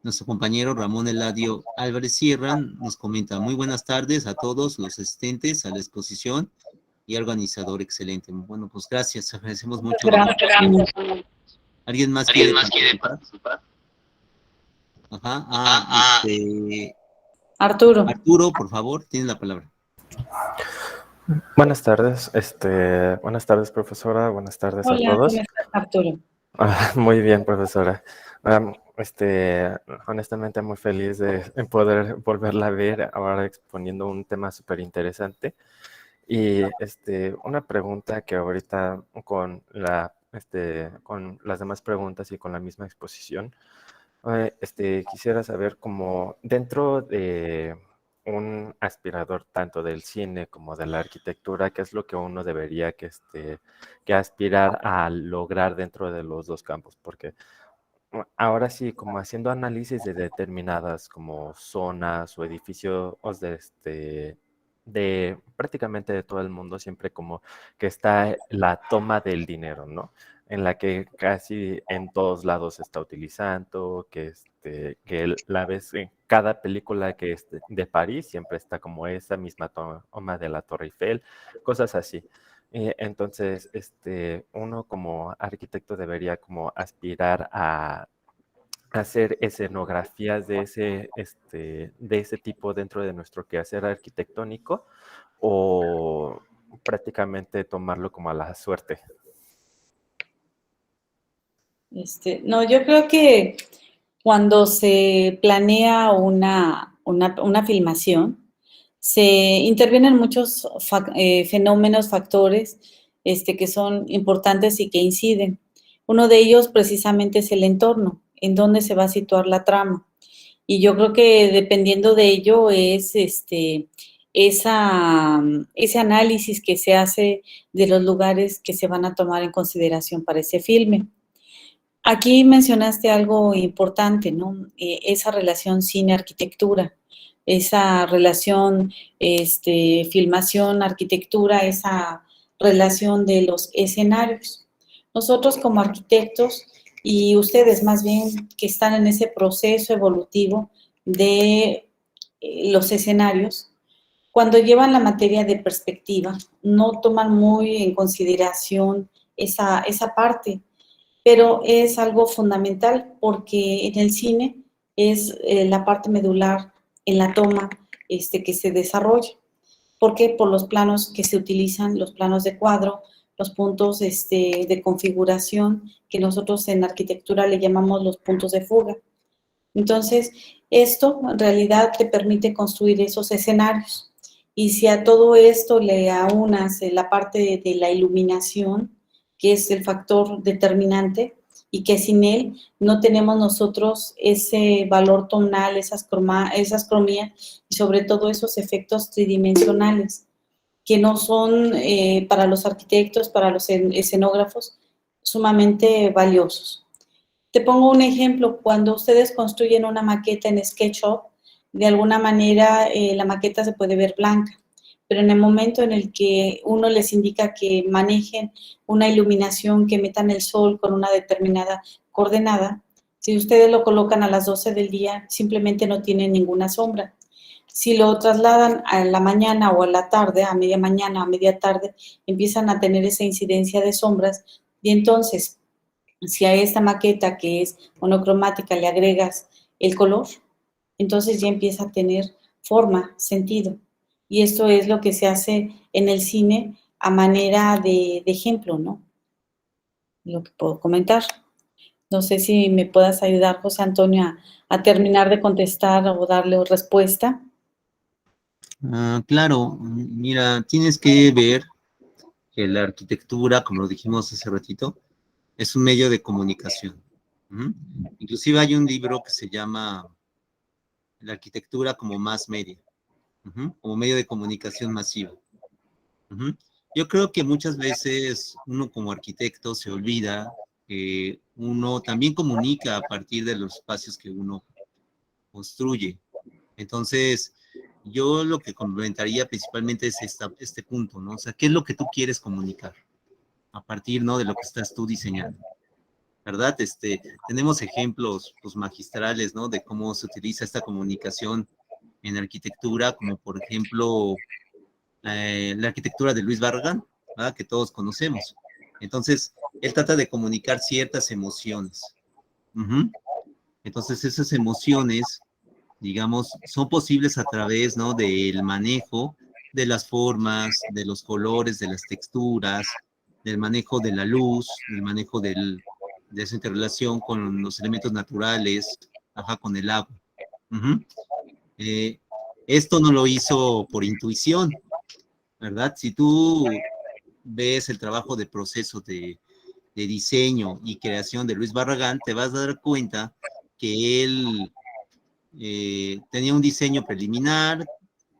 nuestro compañero Ramón Eladio Álvarez Sierra nos comenta: muy buenas tardes a todos los asistentes a la exposición y organizador excelente. Bueno, pues gracias, agradecemos mucho. Gracias. ¿Alguien más quiere participar? Ajá, Arturo, por favor, tiene la palabra. Buenas tardes, buenas tardes, profesora, buenas tardes a Hola, todos. ¿cómo estás, Arturo? Muy bien, profesora. Honestamente muy feliz de poder volverla a ver ahora exponiendo un tema súper interesante. Y una pregunta que ahorita con las demás preguntas y con la misma exposición, quisiera saber cómo dentro de un aspirador tanto del cine como de la arquitectura, qué es lo que uno debería que aspirar a lograr dentro de los dos campos, porque ahora sí, como haciendo análisis de determinadas como zonas o edificios de prácticamente de todo el mundo, siempre como que está la toma del dinero, ¿no? En la que casi en todos lados se está utilizando, que la ves en cada película que es de París, siempre está como esa misma toma de la Torre Eiffel, cosas así. Entonces, uno como arquitecto debería como aspirar a hacer escenografías de ese tipo dentro de nuestro quehacer arquitectónico, o prácticamente tomarlo como a la suerte. No, yo creo que cuando se planea una filmación, se intervienen muchos fenómenos, factores que son importantes y que inciden. Uno de ellos precisamente es el entorno, en dónde se va a situar la trama. Y yo creo que dependiendo de ello es ese análisis que se hace de los lugares que se van a tomar en consideración para ese filme. Aquí mencionaste algo importante, ¿no? Esa relación cine-arquitectura, esa relación filmación-arquitectura, esa relación de los escenarios. Nosotros como arquitectos y ustedes más bien que están en ese proceso evolutivo de los escenarios, cuando llevan la materia de perspectiva, no toman muy en consideración esa parte, pero es algo fundamental porque en el cine es la parte medular en la toma que se desarrolla. ¿Por qué? Por los planos que se utilizan, los planos de cuadro, los puntos de configuración que nosotros en arquitectura le llamamos los puntos de fuga. Entonces, esto en realidad te permite construir esos escenarios. Y si a todo esto le aunas la parte de la iluminación, que es el factor determinante, y que sin él no tenemos nosotros ese valor tonal, esas cromías y sobre todo esos efectos tridimensionales, que no son para los arquitectos, para los escenógrafos, sumamente valiosos. Te pongo un ejemplo, cuando ustedes construyen una maqueta en SketchUp, de alguna manera la maqueta se puede ver blanca, pero en el momento en el que uno les indica que manejen una iluminación, que metan el sol con una determinada coordenada, si ustedes lo colocan a las 12 del día, simplemente no tienen ninguna sombra. Si lo trasladan a la mañana o a la tarde, a media mañana, a media tarde, empiezan a tener esa incidencia de sombras y entonces, si a esta maqueta que es monocromática le agregas el color, entonces ya empieza a tener forma, sentido. Y esto es lo que se hace en el cine a manera de ejemplo, ¿no? Lo que puedo comentar. No sé si me puedas ayudar, José Antonio, a terminar de contestar o darle respuesta. Claro, mira, tienes que ver que la arquitectura, como lo dijimos hace ratito, es un medio de comunicación. Inclusive hay un libro que se llama La arquitectura como mass media, como medio de comunicación masiva. Yo creo que muchas veces uno como arquitecto se olvida que uno también comunica a partir de los espacios que uno construye. Entonces, yo lo que complementaría principalmente es este punto, ¿no? O sea, ¿qué es lo que tú quieres comunicar a partir, ¿no?, de lo que estás tú diseñando? ¿Verdad? Tenemos ejemplos, pues, magistrales, ¿no?, de cómo se utiliza esta comunicación en arquitectura, como por ejemplo, la arquitectura de Luis Barragán, ¿verdad?, que todos conocemos. Entonces, él trata de comunicar ciertas emociones. Entonces, esas emociones, digamos, son posibles a través, ¿no?, del manejo de las formas, de los colores, de las texturas, del manejo de la luz, del manejo de esa interrelación con los elementos naturales, con el agua. Esto no lo hizo por intuición, ¿verdad? Si tú ves el trabajo de proceso de diseño y creación de Luis Barragán, te vas a dar cuenta que él tenía un diseño preliminar,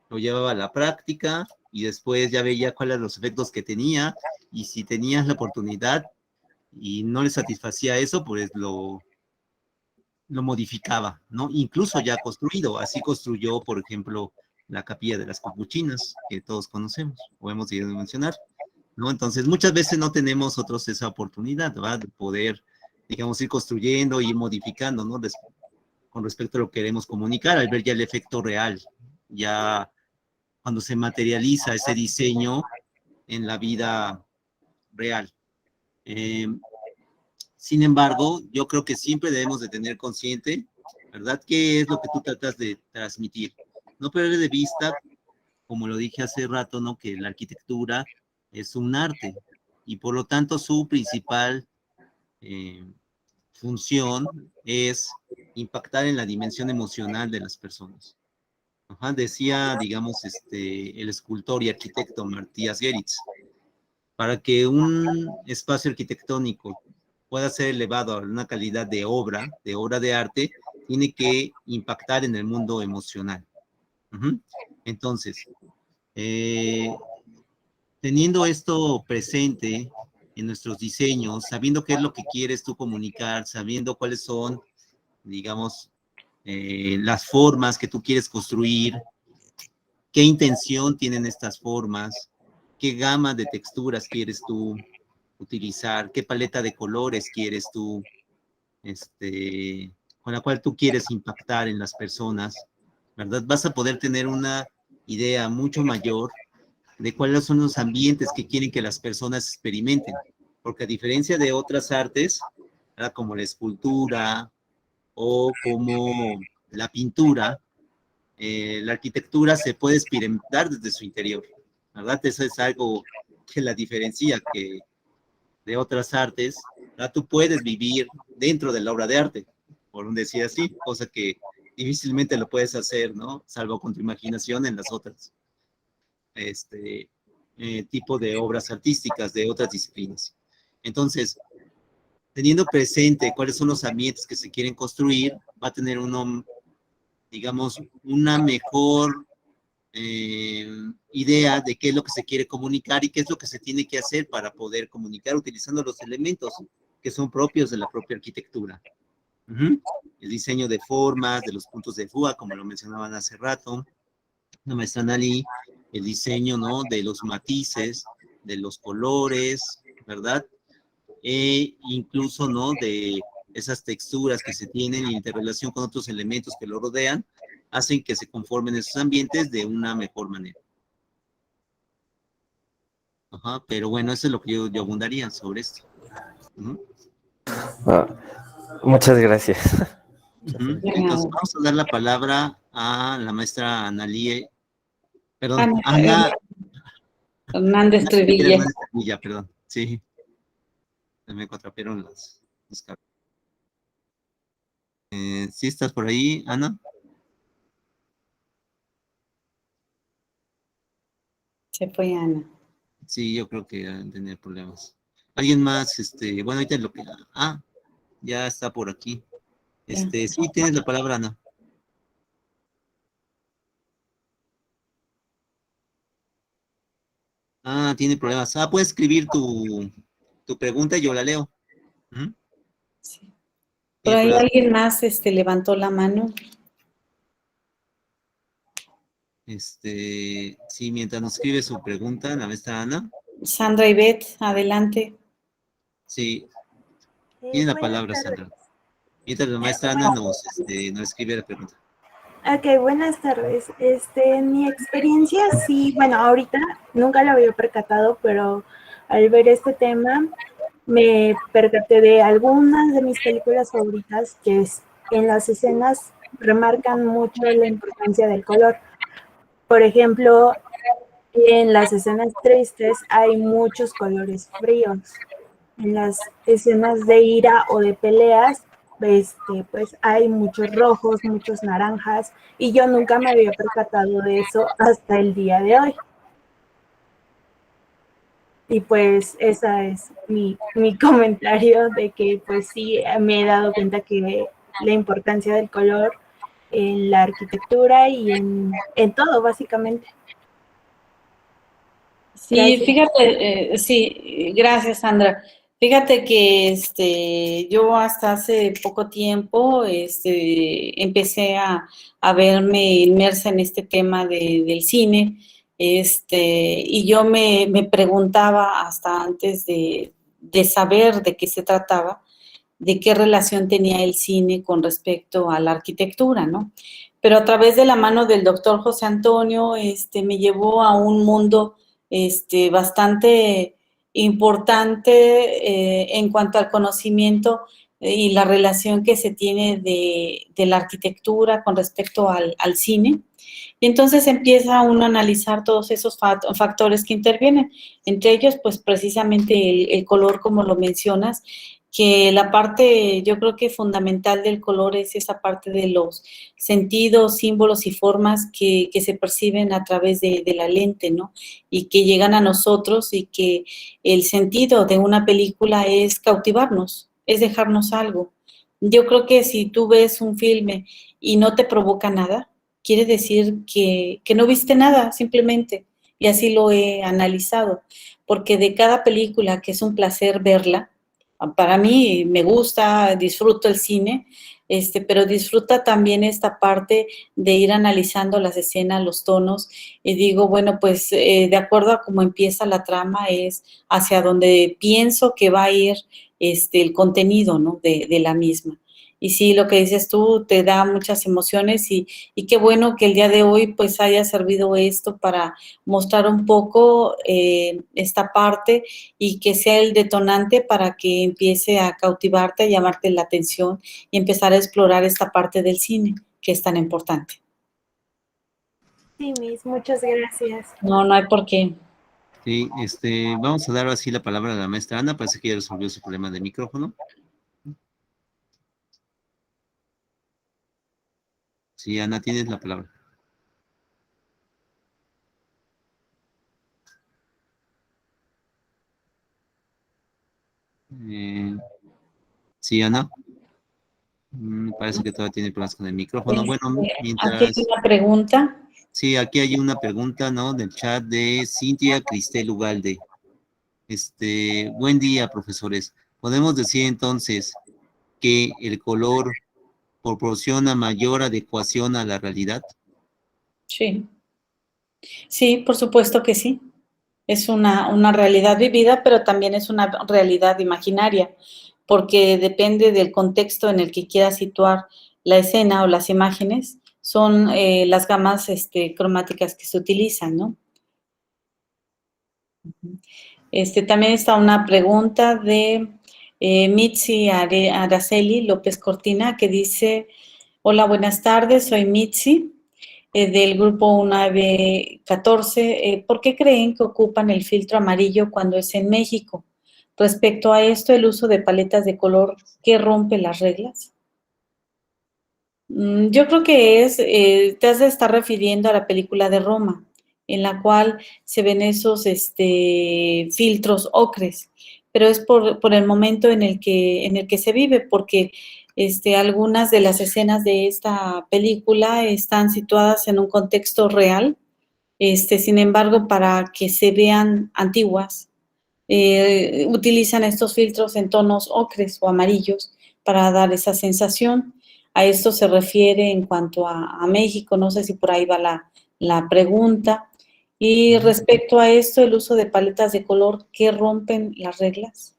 lo llevaba a la práctica y después ya veía cuáles eran los efectos que tenía, y si tenías la oportunidad y no le satisfacía eso, pues lo modificaba, ¿no? Incluso ya construido. Así construyó, por ejemplo, la Capilla de las Capuchinas, que todos conocemos o hemos ido a mencionar, ¿no? Entonces, muchas veces no tenemos nosotros esa oportunidad, ¿verdad?, de poder, digamos, ir construyendo y ir modificando, ¿no?, con respecto a lo que queremos comunicar, al ver ya el efecto real, ya cuando se materializa ese diseño, en la vida real. Sin embargo, yo creo que siempre debemos de tener consciente, ¿verdad?, qué es lo que tú tratas de transmitir. No perder de vista, como lo dije hace rato, ¿no?, que la arquitectura es un arte y por lo tanto su principal función es impactar en la dimensión emocional de las personas. Ajá, decía, digamos, el escultor y arquitecto Matías Geritz, para que un espacio arquitectónico pueda ser elevado a una calidad de obra de arte, tiene que impactar en el mundo emocional. Entonces, teniendo esto presente en nuestros diseños, sabiendo qué es lo que quieres tú comunicar, sabiendo cuáles son, digamos, las formas que tú quieres construir, qué intención tienen estas formas, qué gama de texturas quieres tú utilizar, qué paleta de colores quieres tú, con la cual tú quieres impactar en las personas, ¿verdad? Vas a poder tener una idea mucho mayor de cuáles son los ambientes que quieren que las personas experimenten, porque a diferencia de otras artes, ¿verdad?, como la escultura o como la pintura, la arquitectura se puede experimentar desde su interior, ¿verdad? Eso es algo que la diferencia que de otras artes, ¿verdad? Tú puedes vivir dentro de la obra de arte, por decir así, cosa que difícilmente lo puedes hacer, ¿no?, salvo con tu imaginación en las otras tipo de obras artísticas de otras disciplinas. Entonces, teniendo presente cuáles son los ambientes que se quieren construir, va a tener uno, digamos, una mejor idea de qué es lo que se quiere comunicar y qué es lo que se tiene que hacer para poder comunicar utilizando los elementos que son propios de la propia arquitectura. El diseño de formas, de los puntos de fuga, como lo mencionaban hace rato, la maestra Nali, el diseño, ¿no?, de los matices, de los colores, ¿verdad? Incluso, ¿no?, de esas texturas que se tienen y interrelación con otros elementos que lo rodean, hacen que se conformen esos ambientes de una mejor manera. Ajá, pero bueno, eso es lo que yo abundaría sobre esto. Muchas gracias. Entonces, vamos a dar la palabra a la maestra Analie, perdón, Ana Hernández Trevilla. Hernández Trevilla, perdón, sí. Me contrapieron las caras. ¿Sí estás por ahí, Ana? Se fue Ana. Sí, yo creo que deben tener problemas. ¿Alguien más? Bueno, ahorita lo que... Ah, ya está por aquí. Sí, tienes la palabra, Ana. Ah, tiene problemas. Ah, puedes escribir tu pregunta y yo la leo. Sí. Por ahí alguien más levantó la mano. Sí, mientras nos escribe su pregunta, la maestra Ana. Sandra Ivette, adelante. Sí, tiene la palabra, Sandra. Mientras la maestra Ana nos escribe la pregunta. Ok, buenas tardes. En mi experiencia, sí, bueno, ahorita nunca lo había percatado, pero al ver este tema me percaté de algunas de mis películas favoritas que en las escenas remarcan mucho la importancia del color. Por ejemplo, en las escenas tristes hay muchos colores fríos. En las escenas de ira o de peleas, pues hay muchos rojos, muchos naranjas, y yo nunca me había percatado de eso hasta el día de hoy. Y pues ese es mi comentario de que pues sí me he dado cuenta que la importancia del color en la arquitectura y en todo básicamente. Sí, gracias. Fíjate, sí, gracias, Sandra. Fíjate que yo hasta hace poco tiempo empecé a verme inmersa en este tema del cine, y yo me preguntaba hasta antes de saber de qué se trataba, de qué relación tenía el cine con respecto a la arquitectura, ¿no? Pero a través de la mano del doctor José Antonio, me llevó a un mundo bastante importante en cuanto al conocimiento y la relación que se tiene de la arquitectura con respecto al cine. Y entonces empieza uno a analizar todos esos factores que intervienen, entre ellos, pues precisamente el color, como lo mencionas, que la parte, yo creo que fundamental del color es esa parte de los sentidos, símbolos y formas que se perciben a través de la lente, ¿no? Y que llegan a nosotros y que el sentido de una película es cautivarnos, es dejarnos algo. Yo creo que si tú ves un filme y no te provoca nada, quiere decir que no viste nada, simplemente. Y así lo he analizado, porque de cada película, que es un placer verla, para mí me gusta, disfruto el cine, pero disfruta también esta parte de ir analizando las escenas, los tonos, y digo, bueno, pues de acuerdo a cómo empieza la trama es hacia donde pienso que va a ir el contenido, ¿no? de la misma. Y sí, lo que dices tú te da muchas emociones y qué bueno que el día de hoy pues haya servido esto para mostrar un poco esta parte y que sea el detonante para que empiece a cautivarte, a llamarte la atención y empezar a explorar esta parte del cine que es tan importante. Sí, Miss, muchas gracias. No, no hay por qué. Sí, vamos a dar así la palabra a la maestra Ana, parece que ya resolvió su problema de micrófono. Sí, Ana, tienes la palabra. Sí, Ana. Parece que todavía tiene problemas con el micrófono. Bueno, Aquí hay mientras... una pregunta. Sí, aquí hay una pregunta, ¿no? Del chat de Cintia Cristel Ugalde. Buen día, profesores. ¿Podemos decir entonces que el color proporciona mayor adecuación a la realidad? Sí, sí, por supuesto que sí. Es una realidad vivida, pero también es una realidad imaginaria, porque depende del contexto en el que quieras situar la escena o las imágenes, son las gamas cromáticas que se utilizan, ¿no? También está una pregunta de Mitzi Araceli López Cortina, que dice, hola, buenas tardes, soy Mitzi, del grupo UNAVE 14. ¿Por qué creen que ocupan el filtro amarillo cuando es en México? Respecto a esto, el uso de paletas de color, ¿qué rompe las reglas? Yo creo que te has de estar refiriendo a la película de Roma, en la cual se ven esos filtros ocres, pero es por el momento en el que se vive, porque algunas de las escenas de esta película están situadas en un contexto real, sin embargo, para que se vean antiguas, utilizan estos filtros en tonos ocres o amarillos para dar esa sensación. A esto se refiere en cuanto a México, no sé si por ahí va la pregunta. Y respecto a esto, el uso de paletas de color, ¿qué rompen las reglas?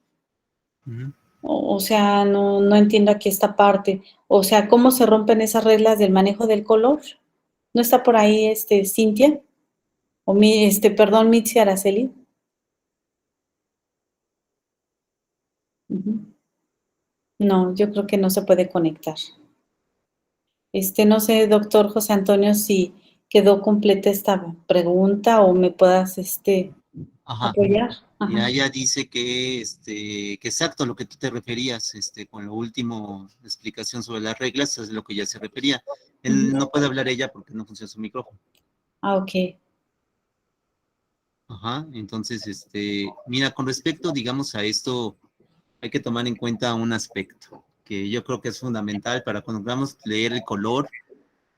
O sea, no entiendo aquí esta parte. O sea, ¿cómo se rompen esas reglas del manejo del color? ¿No está por ahí Cintia? O perdón, Mitzi Araceli. No, yo creo que no se puede conectar. No sé, doctor José Antonio, si quedó completa esta pregunta o me puedas Ajá. apoyar. Ya ella dice que exacto a lo que tú te referías, con la última explicación sobre las reglas, es lo que ya se refería. Él no puede hablar ella porque no funciona su micrófono. Ok. Ajá, entonces, mira, con respecto, digamos, a esto, hay que tomar en cuenta un aspecto que yo creo que es fundamental para cuando vamos a leer el color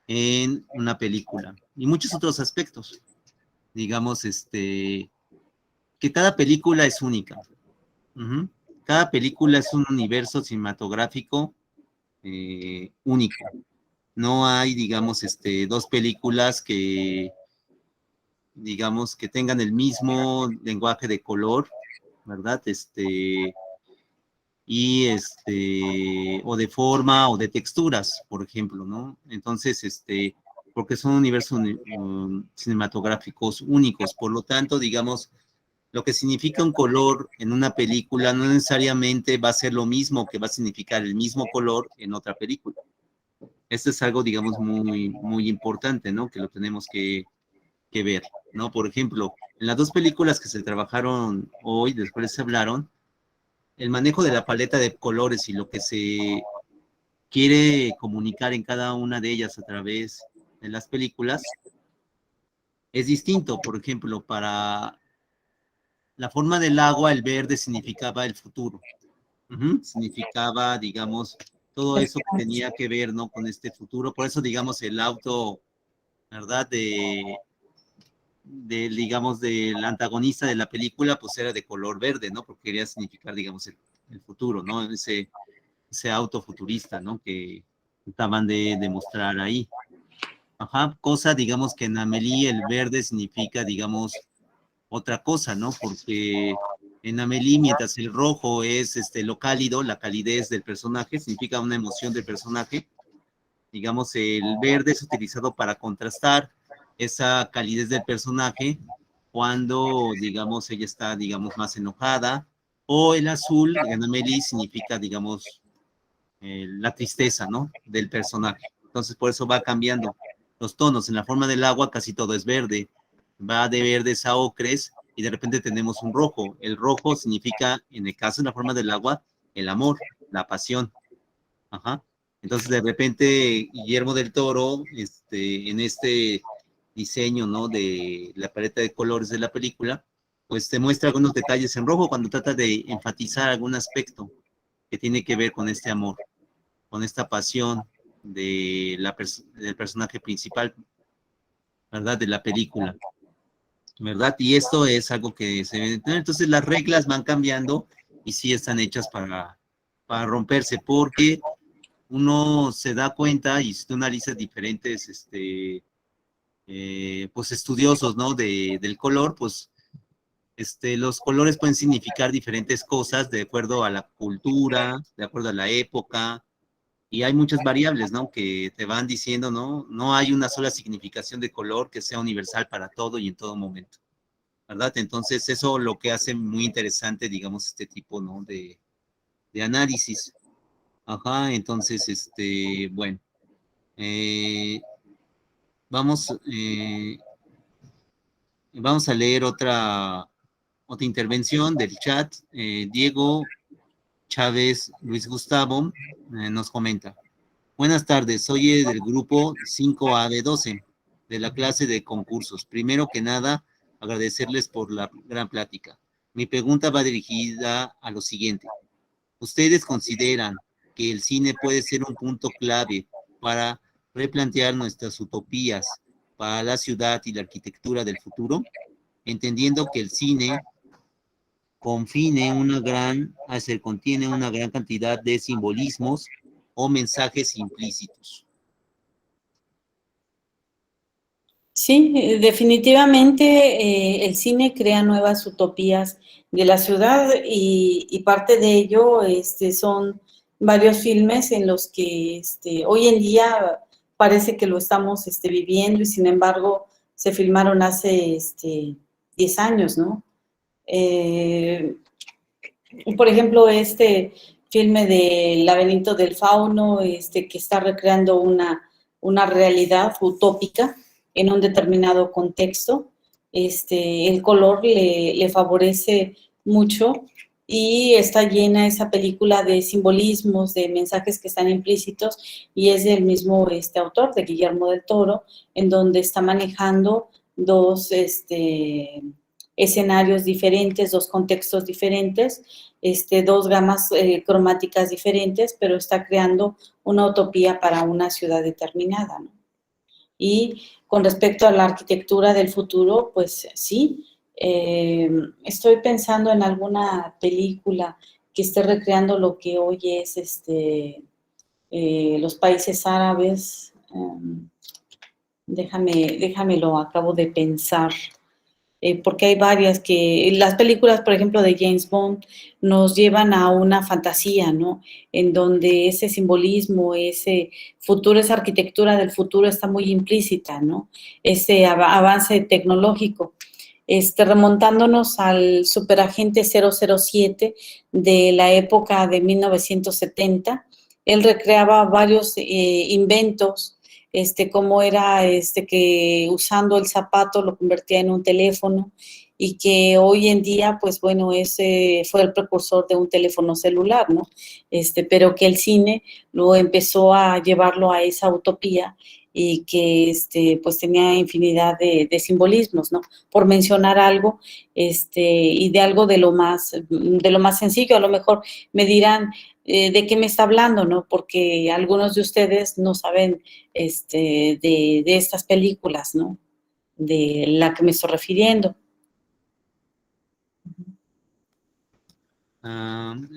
en una película y muchos otros aspectos. Digamos, que cada película es única. Cada película es un universo cinematográfico único. No hay, digamos, dos películas que, digamos, que tengan el mismo lenguaje de color, ¿verdad? O de forma o de texturas, por ejemplo, ¿no? Entonces, porque son universos cinematográficos únicos. Por lo tanto, digamos, lo que significa un color en una película no necesariamente va a ser lo mismo que va a significar el mismo color en otra película. Esto es algo, digamos, muy importante, ¿no? Que lo tenemos que ver, ¿no? Por ejemplo, en las dos películas que se trabajaron hoy, después se hablaron, el manejo de la paleta de colores y lo que se quiere comunicar en cada una de ellas a través de las películas es distinto. Por ejemplo, para la forma del agua, el verde significaba el futuro. Significaba, digamos, todo eso que tenía que ver, ¿no? Con este futuro. Por eso, digamos, el auto, ¿verdad? Digamos, del antagonista de la película, pues era de color verde, ¿no? Porque quería significar, digamos, el futuro, ¿no? Ese auto futurista, ¿no? Que trataban de demostrar ahí. Ajá, cosa, digamos, que en Amélie el verde significa, digamos, otra cosa, ¿no? Porque en Amélie, mientras el rojo es lo cálido, la calidez del personaje, significa una emoción del personaje, digamos, el verde es utilizado para contrastar esa calidez del personaje cuando, digamos, ella está, digamos, más enojada, o el azul, en Amélie, significa, digamos, la tristeza, ¿no? Del personaje. Entonces, por eso va cambiando los tonos. En la forma del agua casi todo es verde. Va de verdes a ocres y de repente tenemos un rojo. El rojo significa, en el caso de la forma del agua, el amor, la pasión. Ajá. Entonces, de repente, Guillermo del Toro, en este diseño, ¿no? De la paleta de colores de la película, pues te muestra algunos detalles en rojo cuando trata de enfatizar algún aspecto que tiene que ver con este amor, con esta pasión del personaje principal, ¿verdad? De la película, ¿verdad? Y esto es algo que se debe tener. Entonces las reglas van cambiando y sí están hechas para romperse, porque uno se da cuenta y si tú analizas diferentes, pues estudiosos, ¿no? Del color, pues los colores pueden significar diferentes cosas de acuerdo a la cultura, de acuerdo a la época, y hay muchas variables, ¿no? Que te van diciendo, ¿no? No hay una sola significación de color que sea universal para todo y en todo momento, ¿verdad? Entonces, eso lo que hace muy interesante, digamos, este tipo, ¿no? De análisis. Ajá, entonces, bueno, eh, vamos, vamos a leer otra intervención del chat. Diego Chávez Luis Gustavo nos comenta. Buenas tardes, soy del grupo 5A de 12 de la clase de concursos. Primero que nada, agradecerles por la gran plática. Mi pregunta va dirigida a lo siguiente. ¿Ustedes consideran que el cine puede ser un punto clave para replantear nuestras utopías para la ciudad y la arquitectura del futuro? Entendiendo que el cine contiene una gran cantidad de simbolismos o mensajes implícitos. Sí, definitivamente el cine crea nuevas utopías de la ciudad y parte de ello son varios filmes en los que hoy en día parece que lo estamos viviendo y sin embargo se filmaron hace 10 años, ¿no? Por ejemplo, este filme del Laberinto del Fauno, que está recreando una realidad utópica en un determinado contexto, el color le favorece mucho y está llena esa película de simbolismos, de mensajes que están implícitos y es del mismo autor, de Guillermo del Toro, en donde está manejando dos escenarios diferentes, dos contextos diferentes, dos gamas cromáticas diferentes, pero está creando una utopía para una ciudad determinada, ¿no? Y con respecto a la arquitectura del futuro, pues sí, estoy pensando en alguna película que esté recreando lo que hoy es los países árabes. Déjame lo acabo de pensar. porque hay varias que, las películas, por ejemplo, de James Bond, nos llevan a una fantasía, ¿no? En donde ese simbolismo, ese futuro, esa arquitectura del futuro está muy implícita, ¿no? Ese avance tecnológico. Remontándonos al superagente 007 de la época de 1970, él recreaba varios inventos, cómo era que usando el zapato lo convertía en un teléfono y que hoy en día, pues bueno, ese fue el precursor de un teléfono celular, ¿no? Pero que el cine lo empezó a llevarlo a esa utopía y que pues tenía infinidad de simbolismos, ¿no? Por mencionar algo, y de algo de lo más sencillo, a lo mejor me dirán, ¿de qué me está hablando, no? Porque algunos de ustedes no saben de estas películas, ¿no? De la que me estoy refiriendo.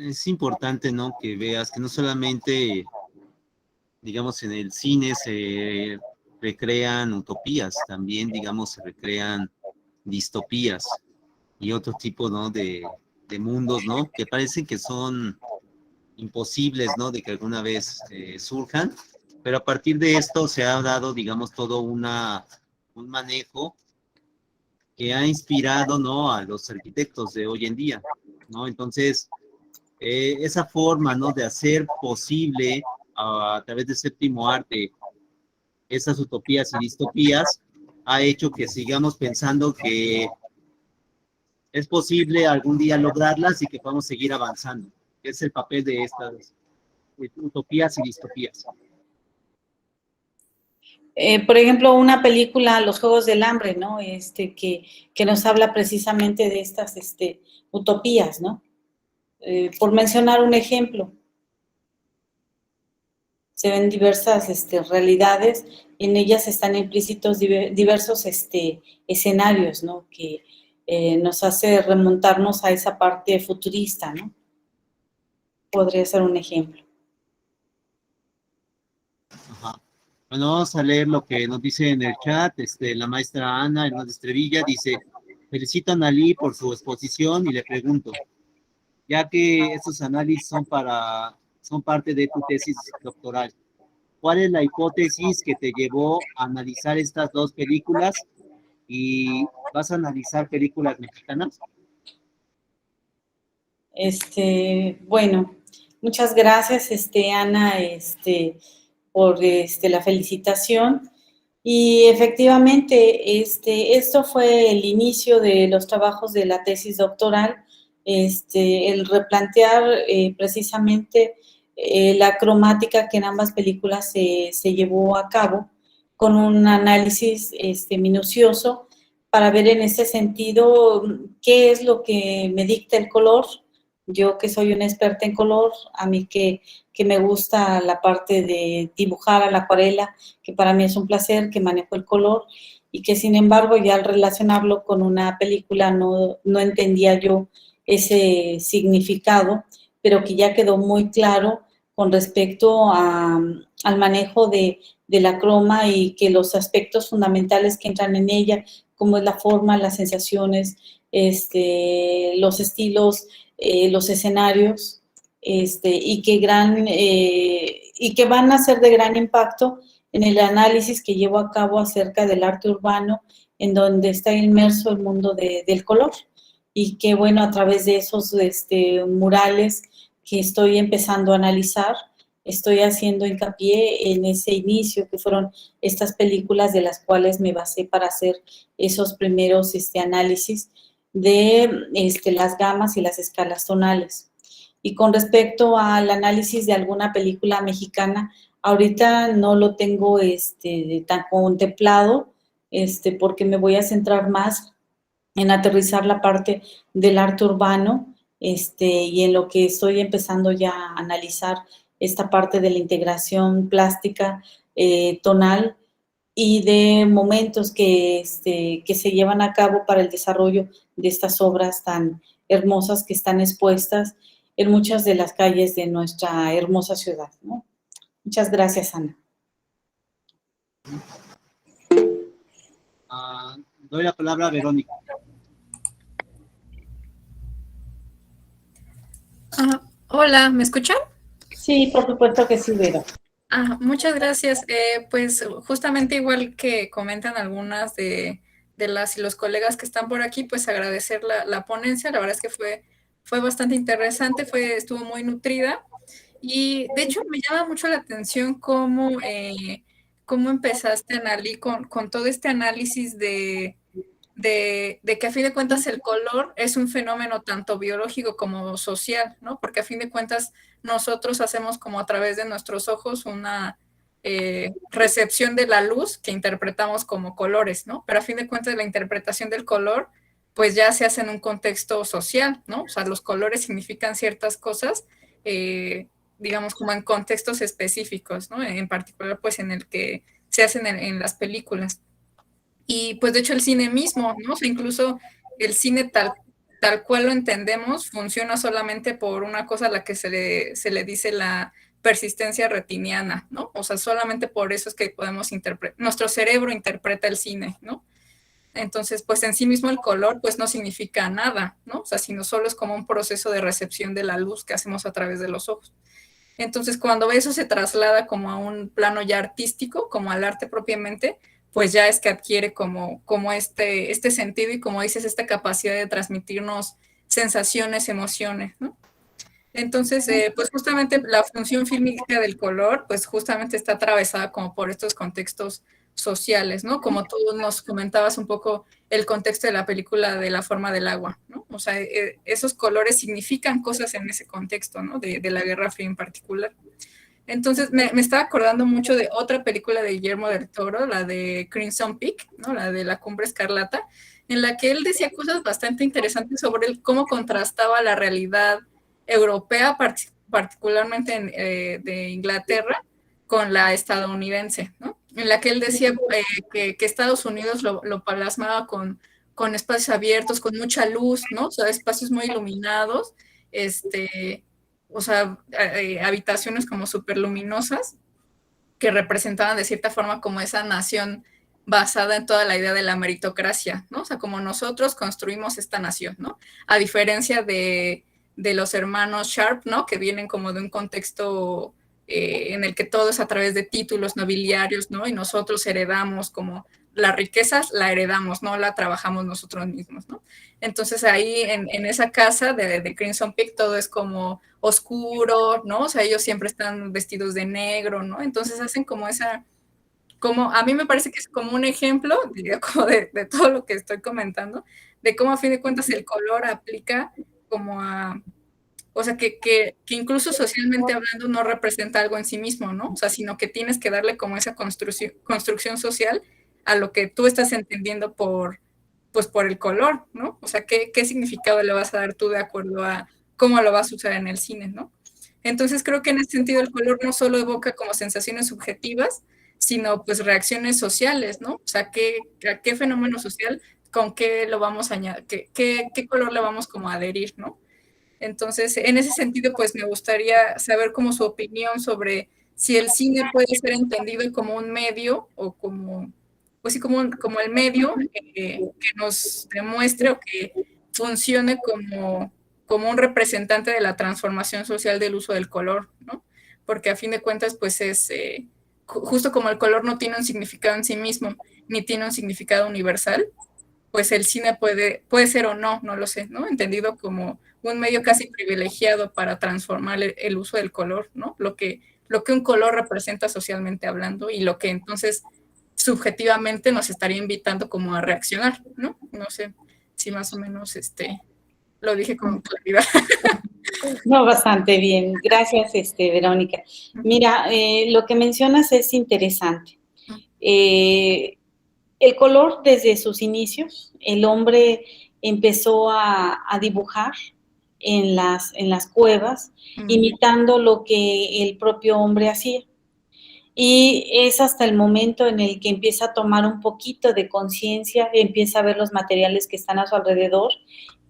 Es importante, ¿no? Que veas que no solamente, digamos, en el cine se recrean utopías, también, digamos, se recrean distopías y otro tipo, ¿no? De mundos, ¿no? Que parecen que son imposibles, ¿no? De que alguna vez surjan, pero a partir de esto se ha dado, digamos, todo un manejo que ha inspirado, ¿no? A los arquitectos de hoy en día, ¿no? Entonces, esa forma, ¿no? De hacer posible a través del séptimo arte esas utopías y distopías ha hecho que sigamos pensando que es posible algún día lograrlas y que podamos seguir avanzando. Es el papel de estas utopías y distopías. Por ejemplo, una película, Los Juegos del Hambre, ¿no? Que nos habla precisamente de estas utopías, ¿no? Por mencionar un ejemplo, se ven diversas realidades y en ellas están implícitos diversos escenarios, ¿no? Que nos hace remontarnos a esa parte futurista, ¿no? Podría ser un ejemplo. Ajá. Bueno, vamos a leer lo que nos dice en el chat. La maestra Ana Hernández Trevilla dice: felicito a Nalí por su exposición y le pregunto, ya que estos análisis son parte de tu tesis doctoral, ¿cuál es la hipótesis que te llevó a analizar estas dos películas? ¿Y vas a analizar películas mexicanas? Bueno, muchas gracias, Ana, por la felicitación. Y efectivamente, esto fue el inicio de los trabajos de la tesis doctoral, el replantear precisamente la cromática que en ambas películas se llevó a cabo con un análisis minucioso para ver en ese sentido qué es lo que me dicta el color. Yo que soy una experta en color, a mí que me gusta la parte de dibujar a la acuarela, que para mí es un placer, que manejo el color y que sin embargo ya al relacionarlo con una película no entendía yo ese significado, pero que ya quedó muy claro con respecto al manejo de la croma y que los aspectos fundamentales que entran en ella, como es la forma, las sensaciones, los estilos, los escenarios, y que van a ser de gran impacto en el análisis que llevo a cabo acerca del arte urbano, en donde está inmerso el mundo del color, y que bueno, a través de esos murales que estoy empezando a analizar, estoy haciendo hincapié en ese inicio, que fueron estas películas de las cuales me basé para hacer esos primeros análisis de las gamas y las escalas tonales. Y con respecto al análisis de alguna película mexicana, ahorita no lo tengo tan contemplado, porque me voy a centrar más en aterrizar la parte del arte urbano, y en lo que estoy empezando ya a analizar esta parte de la integración plástica, tonal, y de momentos que se llevan a cabo para el desarrollo de estas obras tan hermosas que están expuestas en muchas de las calles de nuestra hermosa ciudad, ¿no? Muchas gracias, Ana. Doy la palabra a Verónica. Hola, ¿me escuchan? Sí, por supuesto que sí, Vero. Muchas gracias. Pues justamente igual que comentan algunas de las y los colegas que están por aquí, pues agradecer la ponencia. La verdad es que fue bastante interesante, estuvo muy nutrida. Y de hecho me llama mucho la atención cómo empezaste, Analí, con todo este análisis de que a fin de cuentas el color es un fenómeno tanto biológico como social, ¿no? Porque a fin de cuentas nosotros hacemos como a través de nuestros ojos una recepción de la luz que interpretamos como colores, ¿no? Pero a fin de cuentas la interpretación del color pues ya se hace en un contexto social, ¿no? O sea, los colores significan ciertas cosas, digamos, como en contextos específicos, ¿no? En particular, pues en el que se hacen en las películas. Y pues de hecho el cine mismo, ¿no? O sea, incluso el cine tal cual lo entendemos funciona solamente por una cosa a la que se le dice la persistencia retiniana, ¿no? O sea, solamente por eso es que podemos interpretar, nuestro cerebro interpreta el cine, ¿no? Entonces, pues en sí mismo el color pues no significa nada, ¿no? O sea, sino solo es como un proceso de recepción de la luz que hacemos a través de los ojos. Entonces, cuando eso se traslada como a un plano ya artístico, como al arte propiamente, pues ya es que adquiere como este sentido y, como dices, esta capacidad de transmitirnos sensaciones, emociones, ¿no? Entonces, pues justamente la función fílmica del color, pues justamente está atravesada como por estos contextos sociales, ¿no? Como tú nos comentabas un poco el contexto de la película de La forma del agua, ¿no? O sea, esos colores significan cosas en ese contexto, ¿no? De la Guerra Fría en particular. Entonces, me estaba acordando mucho de otra película de Guillermo del Toro, la de Crimson Peak, ¿no? La de La Cumbre Escarlata, en la que él decía cosas bastante interesantes sobre cómo contrastaba la realidad europea, particularmente de Inglaterra, con la estadounidense, ¿no? En la que él decía que Estados Unidos lo plasmaba con espacios abiertos, con mucha luz, ¿no? O sea, espacios muy iluminados, o sea, habitaciones como súper luminosas que representaban de cierta forma como esa nación basada en toda la idea de la meritocracia, ¿no? O sea, como nosotros construimos esta nación, ¿no? A diferencia de los hermanos Sharp, ¿no? Que vienen como de un contexto en el que todo es a través de títulos nobiliarios, ¿no? Y nosotros heredamos como las riquezas, la heredamos, no la trabajamos nosotros mismos, ¿no? Entonces ahí en esa casa de Crimson Peak todo es como oscuro, ¿no? O sea, ellos siempre están vestidos de negro, ¿no? Entonces hacen como como a mí me parece que es como un ejemplo, diría, como de todo lo que estoy comentando, de cómo a fin de cuentas el color aplica como o sea, que incluso socialmente hablando no representa algo en sí mismo, ¿no? O sea, sino que tienes que darle como esa construcción social a lo que tú estás entendiendo pues por el color, ¿no? O sea, ¿qué significado le vas a dar tú de acuerdo a cómo lo vas a usar en el cine, ¿no? Entonces creo que en ese sentido el color no solo evoca como sensaciones subjetivas, sino pues reacciones sociales, ¿no? O sea, ¿qué fenómeno social, con qué lo vamos a añadir, qué color le vamos como a adherir, ¿no? Entonces, en ese sentido, pues me gustaría saber como su opinión sobre si el cine puede ser entendido como un medio o pues sí, como el medio que nos demuestre o que funcione como un representante de la transformación social del uso del color, ¿no? Porque a fin de cuentas, pues es justo como el color no tiene un significado en sí mismo, ni tiene un significado universal, pues el cine puede ser o no, no lo sé, ¿no? Entendido como un medio casi privilegiado para transformar el uso del color, ¿no? Lo que un color representa socialmente hablando y lo que entonces subjetivamente nos estaría invitando como a reaccionar, ¿no? No sé si más o menos lo dije con claridad. No, bastante bien. Gracias, Verónica. Mira, lo que mencionas es interesante. El color desde sus inicios, el hombre empezó a dibujar en las cuevas, imitando lo que el propio hombre hacía. Y es hasta el momento en el que empieza a tomar un poquito de conciencia, empieza a ver los materiales que están a su alrededor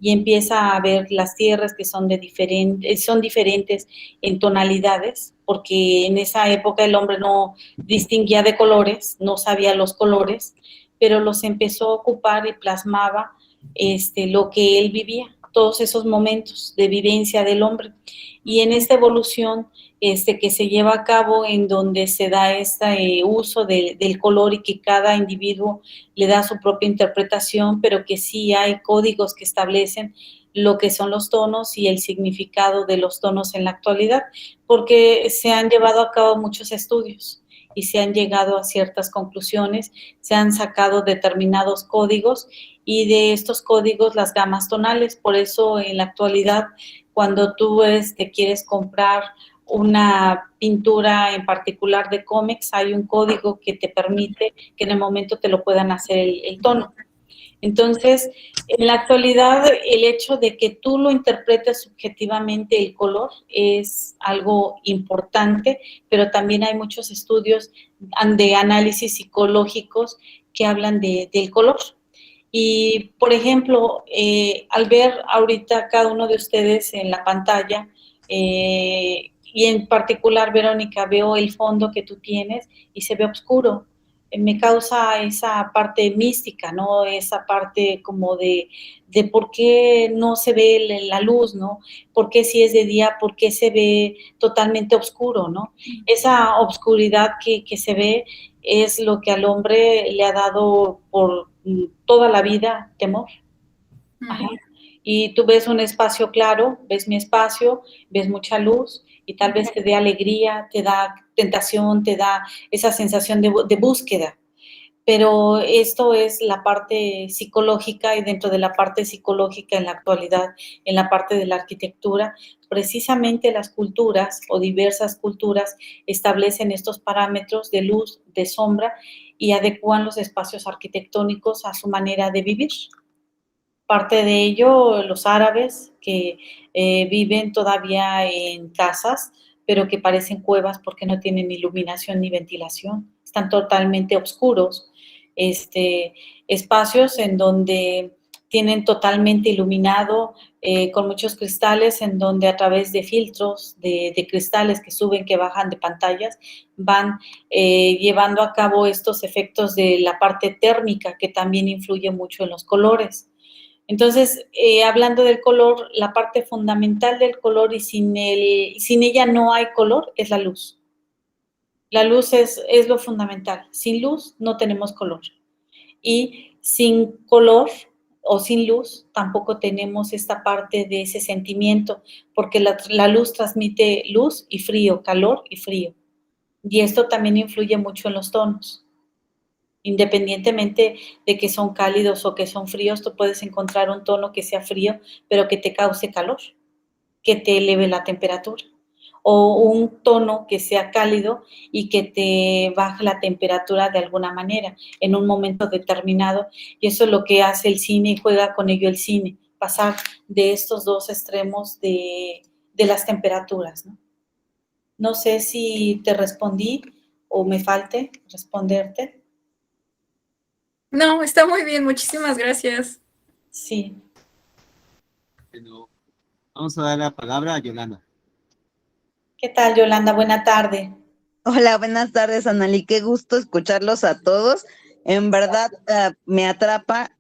y empieza a ver las tierras que son diferentes en tonalidades, porque en esa época el hombre no distinguía de colores, no sabía los colores, pero los empezó a ocupar y plasmaba lo que él vivía. todos esos momentos de vivencia del hombre. Y en esta evolución que se lleva a cabo, en donde se da este uso del color y que cada individuo le da su propia interpretación, pero que sí hay códigos que establecen lo que son los tonos y el significado de los tonos en la actualidad, porque se han llevado a cabo muchos estudios y se han llegado a ciertas conclusiones, se han sacado determinados códigos y de estos códigos las gamas tonales. Por eso en la actualidad, cuando tú quieres comprar una pintura en particular de cómics, hay un código que te permite que en el momento te lo puedan hacer el tono. Entonces, en la actualidad, el hecho de que tú lo interpretes subjetivamente el color es algo importante, pero también hay muchos estudios de análisis psicológicos que hablan del color. Y, por ejemplo, al ver ahorita cada uno de ustedes en la pantalla, y en particular, Verónica, veo el fondo que tú tienes y se ve oscuro. Me causa esa parte mística, ¿no? Esa parte como de por qué no se ve la luz, ¿no? ¿Por qué si es de día, por qué se ve totalmente oscuro, ¿no? Esa oscuridad que se ve es lo que al hombre le ha dado por toda la vida temor. Ajá. Y tú ves un espacio claro, ves mi espacio, ves mucha luz y tal vez te dé alegría, te da tentación, te da esa sensación de búsqueda. Pero esto es la parte psicológica, y dentro de la parte psicológica en la actualidad, en la parte de la arquitectura, precisamente las culturas o diversas culturas establecen estos parámetros de luz, de sombra y adecúan los espacios arquitectónicos a su manera de vivir. Parte de ello, los árabes que viven todavía en casas, pero que parecen cuevas porque no tienen iluminación ni ventilación, están totalmente oscuros. Espacios en donde tienen totalmente iluminado, con muchos cristales, en donde a través de filtros de cristales que suben, que bajan de pantallas, van llevando a cabo estos efectos de la parte térmica, que también influye mucho en los colores. Entonces, hablando del color, la parte fundamental del color y sin ella no hay color, es la luz. La luz es lo fundamental. Sin luz no tenemos color. Y sin color o sin luz tampoco tenemos esta parte de ese sentimiento, porque la luz transmite luz y frío, calor y frío. Y esto también influye mucho en los tonos. Independientemente de que son cálidos o que son fríos, tú puedes encontrar un tono que sea frío, pero que te cause calor, que te eleve la temperatura. O un tono que sea cálido y que te baje la temperatura de alguna manera en un momento determinado. Y eso es lo que hace el cine y juega con ello el cine, pasar de estos dos extremos de las temperaturas, ¿no? No sé si te respondí o me falte responderte. No, está muy bien, muchísimas gracias. Sí. Bueno, vamos a dar la palabra a Yolanda. ¿Qué tal, Yolanda? Buena tarde. Hola, buenas tardes, Analí. Qué gusto escucharlos a todos. En verdad, me atrapa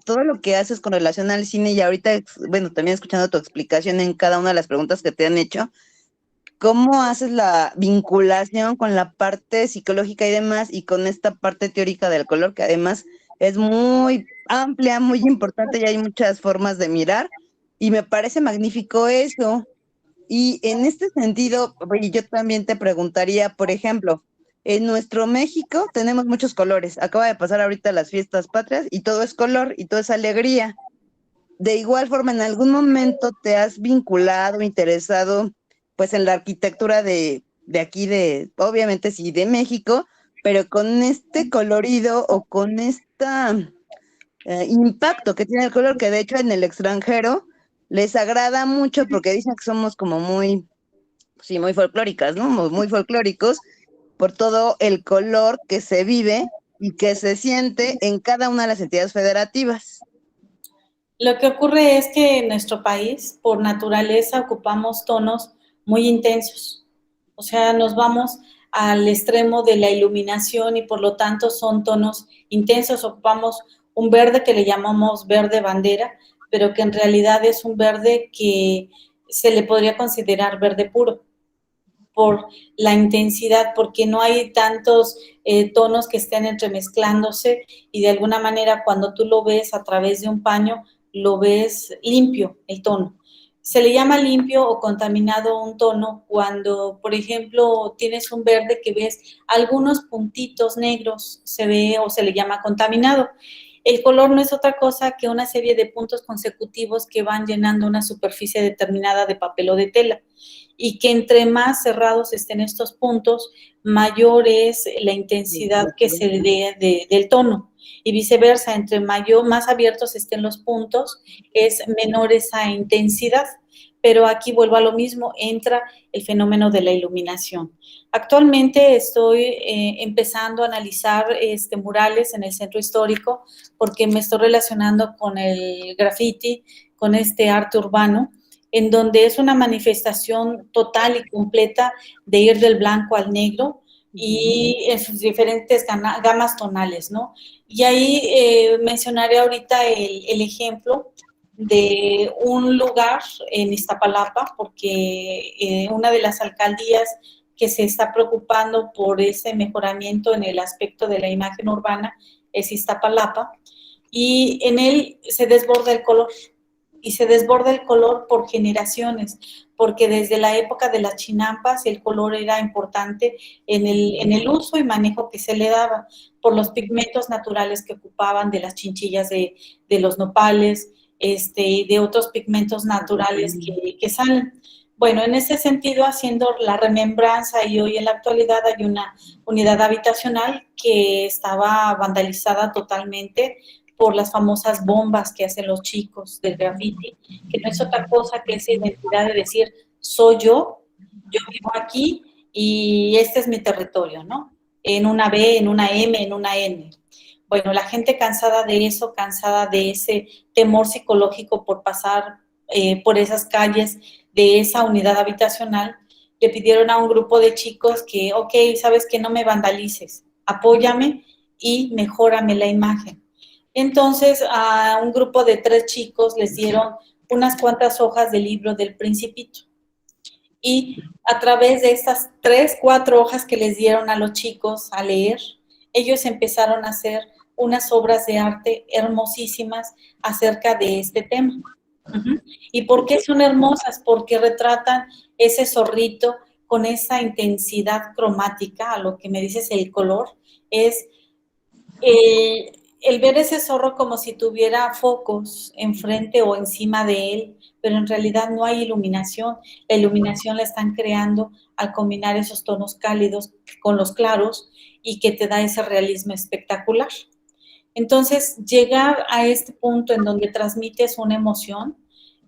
todo lo que haces con relación al cine y ahorita, bueno, también escuchando tu explicación en cada una de las preguntas que te han hecho, cómo haces la vinculación con la parte psicológica y demás y con esta parte teórica del color, que además es muy amplia, muy importante y hay muchas formas de mirar y me parece magnífico eso. Y en este sentido, yo también te preguntaría, por ejemplo, en nuestro México tenemos muchos colores. Acaba de pasar ahorita las fiestas patrias y todo es color y todo es alegría. De igual forma, ¿en algún momento te has vinculado, interesado, pues en la arquitectura de aquí, obviamente sí, de México, pero con este colorido o con este impacto que tiene el color, que de hecho en el extranjero les agrada mucho porque dicen que somos como muy folclóricas, ¿no? Muy folclóricos por todo el color que se vive y que se siente en cada una de las entidades federativas. Lo que ocurre es que en nuestro país, por naturaleza, ocupamos tonos muy intensos. O sea, nos vamos al extremo de la iluminación y por lo tanto son tonos intensos. Ocupamos un verde que le llamamos verde bandera, pero que en realidad es un verde que se le podría considerar verde puro por la intensidad, porque no hay tantos tonos que estén entremezclándose y de alguna manera cuando tú lo ves a través de un paño, lo ves limpio el tono. Se le llama limpio o contaminado un tono cuando, por ejemplo, tienes un verde que ves algunos puntitos negros, se ve o se le llama contaminado. El color no es otra cosa que una serie de puntos consecutivos que van llenando una superficie determinada de papel o de tela y que entre más cerrados estén estos puntos, mayor es la intensidad que se le dé del tono. Y viceversa, entre más abiertos estén los puntos, es menor esa intensidad. Pero aquí vuelvo a lo mismo, entra el fenómeno de la iluminación. Actualmente estoy empezando a analizar murales en el centro histórico porque me estoy relacionando con el graffiti, con este arte urbano, en donde es una manifestación total y completa de ir del blanco al negro y en sus diferentes gamas tonales, ¿no? Y ahí mencionaré ahorita el ejemplo de un lugar en Iztapalapa, porque una de las alcaldías que se está preocupando por ese mejoramiento en el aspecto de la imagen urbana es Iztapalapa, y en él se desborda el color. Y se desborda el color por generaciones, porque desde la época de las chinampas el color era importante en el uso y manejo que se le daba, por los pigmentos naturales que ocupaban de las chinchillas de los nopales, y de otros pigmentos naturales que salen. Bueno, en ese sentido, haciendo la remembranza, y hoy en la actualidad hay una unidad habitacional que estaba vandalizada totalmente por las famosas bombas que hacen los chicos del graffiti, que no es otra cosa que esa identidad de decir, soy yo vivo aquí y este es mi territorio, ¿no? En una B, en una M, en una N. Bueno, la gente cansada de eso, cansada de ese temor psicológico por pasar por esas calles de esa unidad habitacional, le pidieron a un grupo de chicos que, ok, sabes que no me vandalices, apóyame y mejórame la imagen. Entonces, a un grupo de 3 chicos les dieron unas cuantas hojas del libro del Principito. Y a través de estas 3, 4 hojas que les dieron a los chicos a leer, ellos empezaron a hacer unas obras de arte hermosísimas acerca de este tema. ¿Y por qué son hermosas? Porque retratan ese zorrito con esa intensidad cromática, a lo que me dices el color, es el ver ese zorro como si tuviera focos enfrente o encima de él, pero en realidad no hay iluminación. La iluminación la están creando al combinar esos tonos cálidos con los claros y que te da ese realismo espectacular. Entonces, llegar a este punto en donde transmites una emoción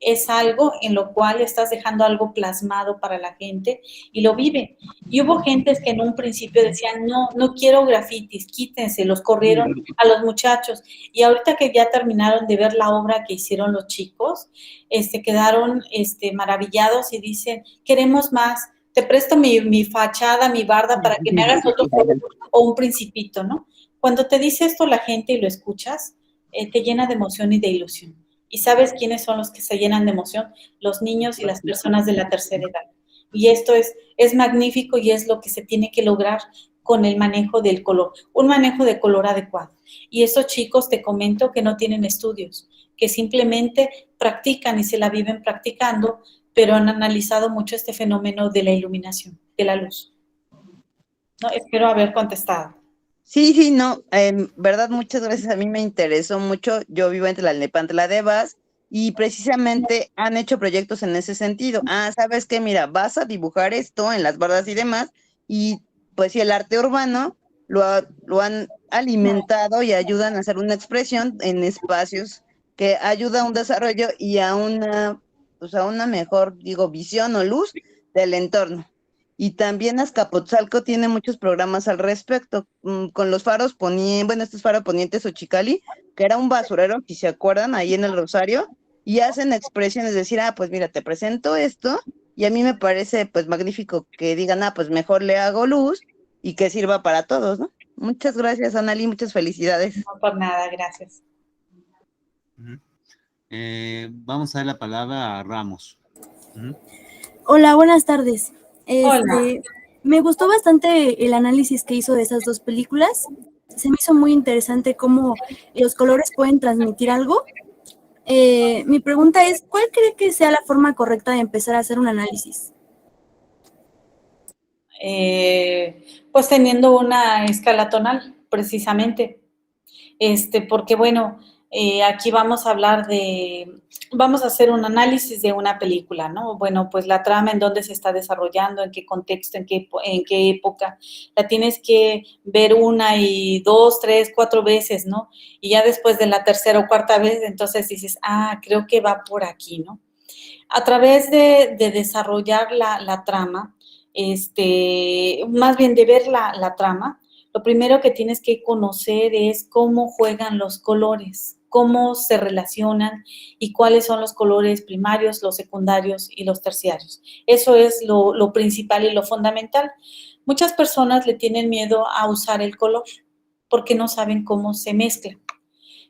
es algo en lo cual estás dejando algo plasmado para la gente y lo vive. Y hubo gentes que en un principio decían, no quiero grafitis, quítense, los corrieron a los muchachos. Y ahorita que ya terminaron de ver la obra que hicieron los chicos, quedaron maravillados y dicen, queremos más, te presto mi fachada, mi barda para que me hagas otro o un principito, ¿no? Cuando te dice esto la gente y lo escuchas, te llena de emoción y de ilusión. ¿Y sabes quiénes son los que se llenan de emoción? Los niños y las personas de la tercera edad. Y esto es magnífico y es lo que se tiene que lograr con el manejo del color, un manejo de color adecuado. Y esos chicos, te comento, que no tienen estudios, que simplemente practican y se la viven practicando, pero han analizado mucho este fenómeno de la iluminación, de la luz. ¿No? Espero haber contestado. Sí, no, en verdad, muchas gracias. A mí me interesó mucho. Yo vivo entre la Nepantla de Vaz y precisamente han hecho proyectos en ese sentido. ¿Sabes qué? Mira, vas a dibujar esto en las bardas y demás, y pues sí, el arte urbano lo han alimentado y ayudan a hacer una expresión en espacios que ayuda a un desarrollo y a una mejor, visión o luz del entorno. Y también Azcapotzalco tiene muchos programas al respecto, con los faros ponientes, estos faros ponientes Xochicali, que era un basurero, si se acuerdan, ahí en el Rosario, y hacen expresiones, decir, pues mira, te presento esto, y a mí me parece pues magnífico que digan, pues mejor le hago luz, y que sirva para todos, ¿no? Muchas gracias, Anali, muchas felicidades. No por nada, gracias. Vamos a dar la palabra a Ramos. Ujú. Hola, buenas tardes. Hola. Me gustó bastante el análisis que hizo de esas dos películas. Se me hizo muy interesante cómo los colores pueden transmitir algo. Mi pregunta es, ¿cuál cree que sea la forma correcta de empezar a hacer un análisis? Pues teniendo una escala tonal, precisamente. Porque bueno, aquí vamos a hacer un análisis de una película, ¿no? Bueno, pues la trama, en dónde se está desarrollando, en qué contexto, en qué época. La tienes que ver una y dos, tres, cuatro veces, ¿no? Y ya después de la tercera o cuarta vez, entonces dices, creo que va por aquí, ¿no? A través de desarrollar la trama, más bien de ver la trama, lo primero que tienes que conocer es cómo juegan los colores, cómo se relacionan y cuáles son los colores primarios, los secundarios y los terciarios. Eso es lo principal y lo fundamental. Muchas personas le tienen miedo a usar el color porque no saben cómo se mezcla.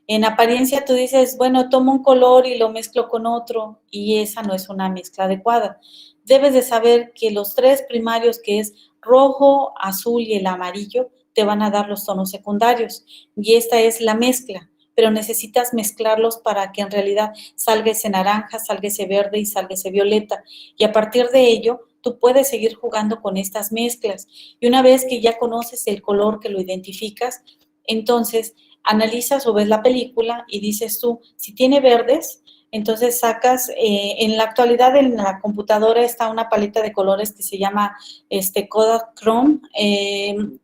En apariencia tú dices, bueno, tomo un color y lo mezclo con otro, y esa no es una mezcla adecuada. Debes de saber que los tres primarios, que es rojo, azul y el amarillo, te van a dar los tonos secundarios, y esta es la mezcla, pero necesitas mezclarlos para que en realidad salga ese naranja, salga ese verde y salga ese violeta, y a partir de ello tú puedes seguir jugando con estas mezclas, y una vez que ya conoces el color, que lo identificas, entonces analizas o ves la película y dices tú, si tiene verdes, entonces sacas, en la actualidad en la computadora está una paleta de colores que se llama Kodak Chrome,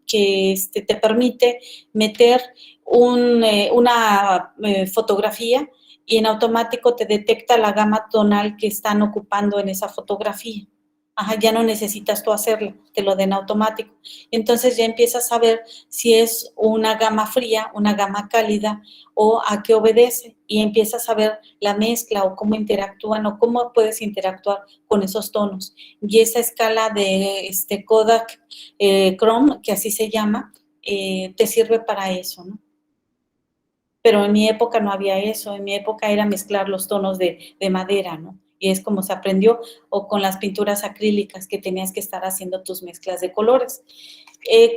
que te permite meter una fotografía y en automático te detecta la gama tonal que están ocupando en esa fotografía. Ajá, ya no necesitas tú hacerlo, te lo den automático. Entonces ya empiezas a ver si es una gama fría, una gama cálida o a qué obedece, y empiezas a ver la mezcla o cómo interactúan o cómo puedes interactuar con esos tonos. Y esa escala de Kodak Chrome, que así se llama, te sirve para eso, ¿no? Pero en mi época no había eso, en mi época era mezclar los tonos de madera, ¿no? Y es como se aprendió, o con las pinturas acrílicas que tenías que estar haciendo tus mezclas de colores.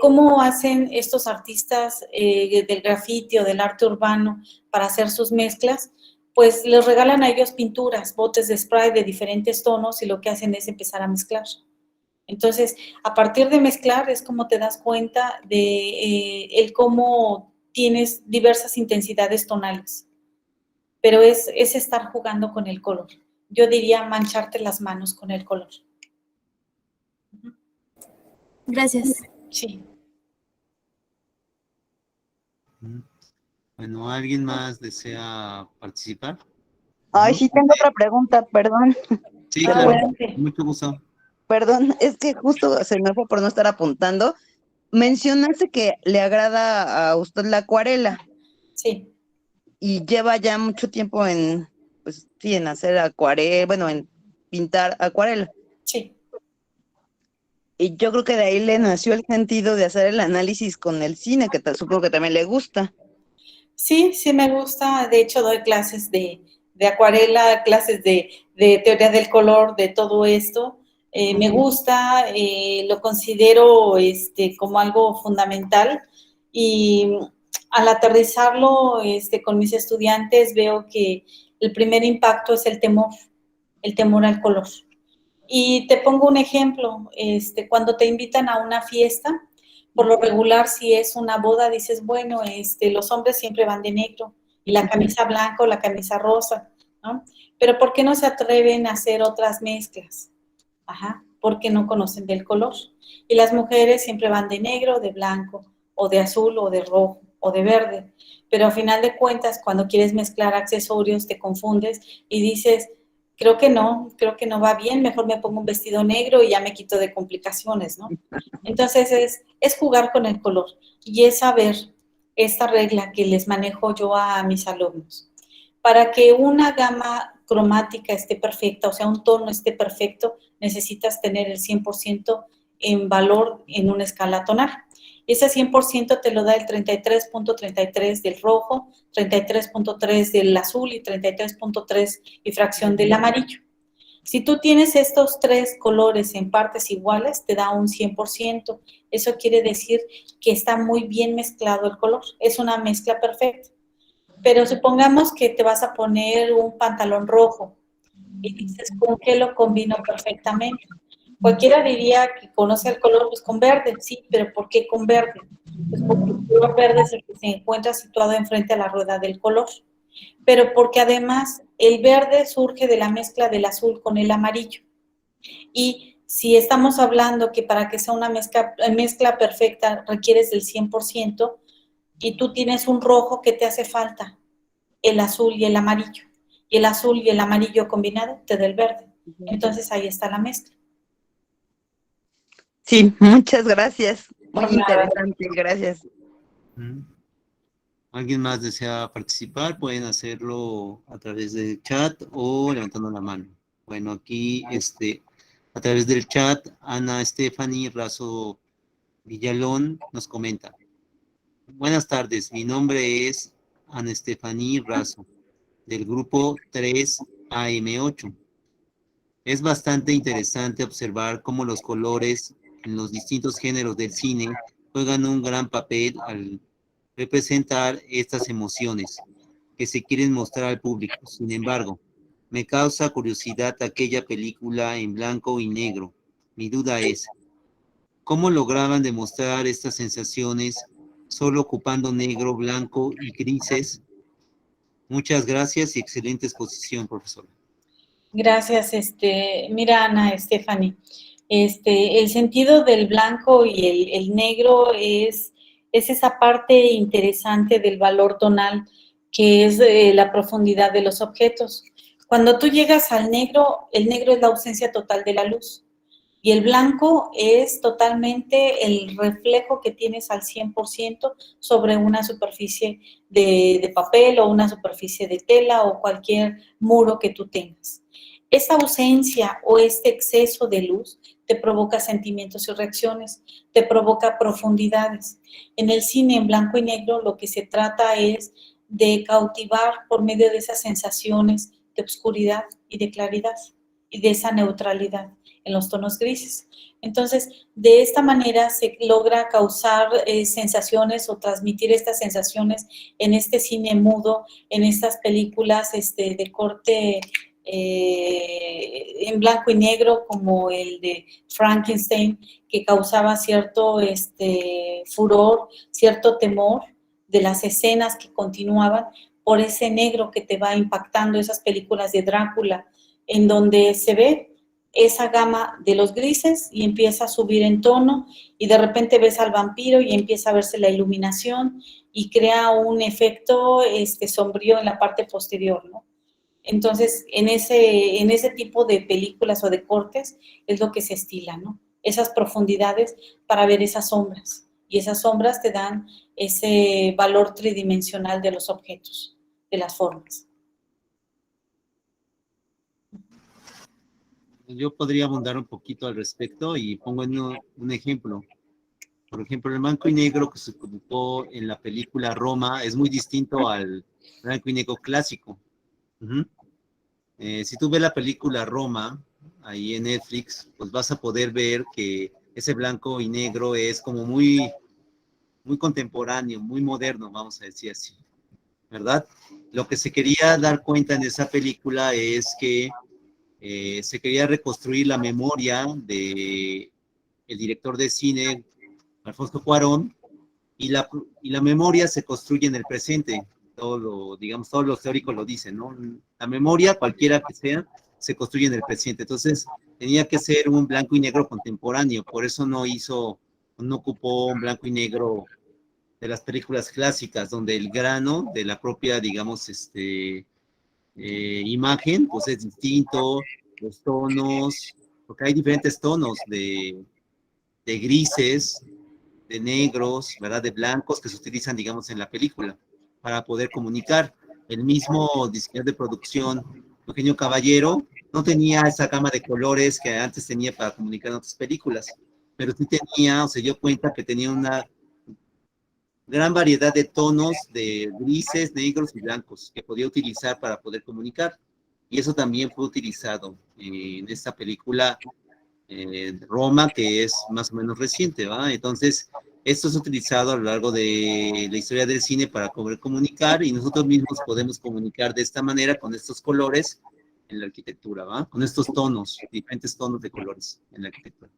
¿Cómo hacen estos artistas del graffiti o del arte urbano para hacer sus mezclas? Pues les regalan a ellos pinturas, botes de spray de diferentes tonos, y lo que hacen es empezar a mezclar. Entonces, a partir de mezclar es como te das cuenta de el cómo tienes diversas intensidades tonales, pero es estar jugando con el color. Yo diría mancharte las manos con el color. Gracias. Sí. Bueno, ¿alguien más desea participar? Ay, ¿No? sí, tengo otra pregunta, perdón. Sí, claro, Adelante. mucho gusto. Perdón, es que justo se me fue por no estar apuntando. Mencionaste que le agrada a usted la acuarela Sí, y lleva ya mucho tiempo en, pues sí, en hacer acuarela, bueno, en pintar acuarela. sí. Y yo creo que de ahí le nació el sentido de hacer el análisis con el cine, que supongo que también le gusta. Sí, sí me gusta. De hecho, doy clases de acuarela, clases de teoría del color, de todo esto. Me gusta, lo considero como algo fundamental, y al aterrizarlo con mis estudiantes veo que el primer impacto es el temor al color. Y te pongo un ejemplo, cuando te invitan a una fiesta, por lo regular, si es una boda, dices, bueno, los hombres siempre van de negro, y la camisa blanca o la camisa rosa, ¿no? Pero ¿por qué no se atreven a hacer otras mezclas? Ajá, porque no conocen del color. Y las mujeres siempre van de negro, de blanco, o de azul, o de rojo, o de verde. Pero a final de cuentas, cuando quieres mezclar accesorios, te confundes y dices, creo que no va bien, mejor me pongo un vestido negro y ya me quito de complicaciones, ¿no? Entonces es jugar con el color, y es saber esta regla que les manejo yo a mis alumnos. Para que una gama cromática esté perfecta, o sea, un tono esté perfecto, necesitas tener el 100% en valor en una escala tonal. Ese 100% te lo da el 33.33 del rojo, 33.3 del azul y 33.3 y fracción del amarillo. Si tú tienes estos tres colores en partes iguales, te da un 100%. Eso quiere decir que está muy bien mezclado el color. Es una mezcla perfecta. Pero supongamos que te vas a poner un pantalón rojo y dices, ¿con qué lo combino perfectamente? Cualquiera diría que conoce el color, pues con verde, sí, pero ¿por qué con verde? Pues porque el color verde es el que se encuentra situado enfrente a la rueda del color, pero porque además el verde surge de la mezcla del azul con el amarillo. Y si estamos hablando que para que sea una mezcla perfecta requieres del 100%, y tú tienes un rojo, ¿qué te hace falta? El azul y el amarillo. Y el azul y el amarillo combinado te da el verde. Entonces ahí está la mezcla. Sí, muchas gracias. Muy Por nada. interesante, gracias. ¿Alguien más desea participar? Pueden hacerlo a través del chat o levantando la mano. Bueno, aquí a través del chat, Ana Stephanie Razo Villalón nos comenta. Buenas tardes, mi nombre es Ana Stephanie Razo, del grupo 3AM8. Es bastante interesante observar cómo los colores en los distintos géneros del cine juegan un gran papel al representar estas emociones que se quieren mostrar al público. Sin embargo, me causa curiosidad aquella película en blanco y negro. Mi duda es, ¿cómo lograban demostrar estas sensaciones solo ocupando negro, blanco y grises? Muchas gracias y excelente exposición, profesor. Gracias, mira, Ana, Stephanie, el sentido del blanco y el negro es esa parte interesante del valor tonal, que es la profundidad de los objetos. Cuando tú llegas al negro, el negro es la ausencia total de la luz. Y el blanco es totalmente el reflejo que tienes al 100% sobre una superficie de papel o una superficie de tela o cualquier muro que tú tengas. Esta ausencia o este exceso de luz te provoca sentimientos y reacciones, te provoca profundidades. En el cine en blanco y negro lo que se trata es de cautivar por medio de esas sensaciones de oscuridad y de claridad y de esa neutralidad en los tonos grises. Entonces, de esta manera se logra causar sensaciones o transmitir estas sensaciones en este cine mudo, en estas películas de corte en blanco y negro, como el de Frankenstein, que causaba cierto furor, cierto temor de las escenas que continuaban por ese negro que te va impactando, esas películas de Drácula, en donde se ve esa gama de los grises y empieza a subir en tono y de repente ves al vampiro y empieza a verse la iluminación y crea un efecto sombrío en la parte posterior, ¿no? Entonces, en ese tipo de películas o de cortes es lo que se estila, ¿no? Esas profundidades para ver esas sombras. Y esas sombras te dan ese valor tridimensional de los objetos, de las formas. Yo podría abundar un poquito al respecto y pongo un ejemplo. Por ejemplo, el blanco y negro que se ocupó en la película Roma es muy distinto al blanco y negro clásico. Si tú ves la película Roma, ahí en Netflix, pues vas a poder ver que ese blanco y negro es como muy, muy contemporáneo, muy moderno, vamos a decir así, ¿verdad? Lo que se quería dar cuenta en esa película es que se quería reconstruir la memoria de el director de cine, Alfonso Cuarón, y la memoria se construye en el presente. Todos los teóricos lo dicen, ¿no? La memoria, cualquiera que sea, se construye en el presente. Entonces, tenía que ser un blanco y negro contemporáneo. Por eso no ocupó un blanco y negro de las películas clásicas, donde el grano de la propia, digamos, imagen, pues es distinto, los tonos, porque hay diferentes tonos de grises, de negros, ¿verdad? De blancos que se utilizan, digamos, en la película para poder comunicar. El mismo diseñador de producción, Eugenio Caballero, no tenía esa gama de colores que antes tenía para comunicar en otras películas, pero sí tenía, o se dio cuenta que tenía gran variedad de tonos de grises, negros y blancos que podía utilizar para poder comunicar. Y eso también fue utilizado en esta película Roma, que es más o menos reciente, ¿va? Entonces, esto es utilizado a lo largo de la historia del cine para poder comunicar, y nosotros mismos podemos comunicar de esta manera con estos colores en la arquitectura, ¿va? Con estos tonos, diferentes tonos de colores en la arquitectura.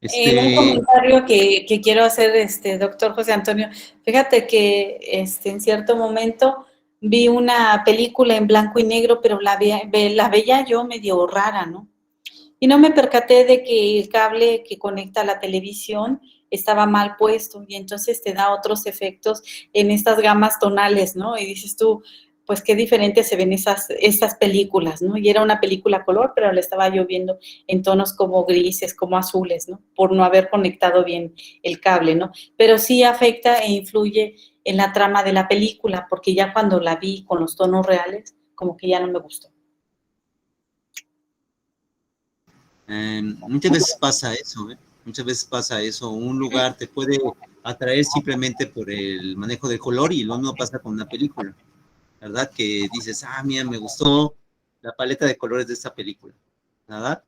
Un comentario que quiero hacer, doctor José Antonio. Fíjate que en cierto momento vi una película en blanco y negro, pero la veía yo medio rara, ¿no? Y no me percaté de que el cable que conecta a la televisión estaba mal puesto, y entonces te da otros efectos en estas gamas tonales, ¿no? Y dices tú, pues qué diferente se ven estas películas, ¿no? Y era una película color, pero la estaba yo viendo en tonos como grises, como azules, ¿no? Por no haber conectado bien el cable, ¿no? Pero sí afecta e influye en la trama de la película, porque ya cuando la vi con los tonos reales, como que ya no me gustó. Muchas veces pasa eso, ¿eh? Muchas veces pasa eso. Un lugar te puede atraer simplemente por el manejo del color, y lo mismo pasa con una película, ¿verdad? Que dices, mira, me gustó la paleta de colores de esta película, ¿verdad?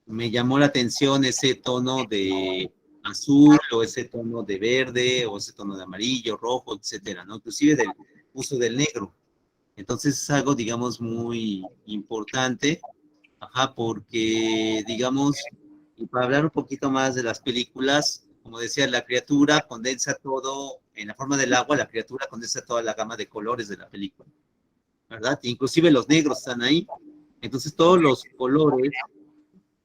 Me llamó la atención ese tono de azul, o ese tono de verde, o ese tono de amarillo, rojo, etcétera, ¿no? Inclusive del uso del negro. Entonces es algo, digamos, muy importante, porque, digamos, y para hablar un poquito más de las películas, como decía, la criatura condensa todo, en la forma del agua, la criatura condensa toda la gama de colores de la película, ¿verdad? Inclusive los negros están ahí. Entonces todos los colores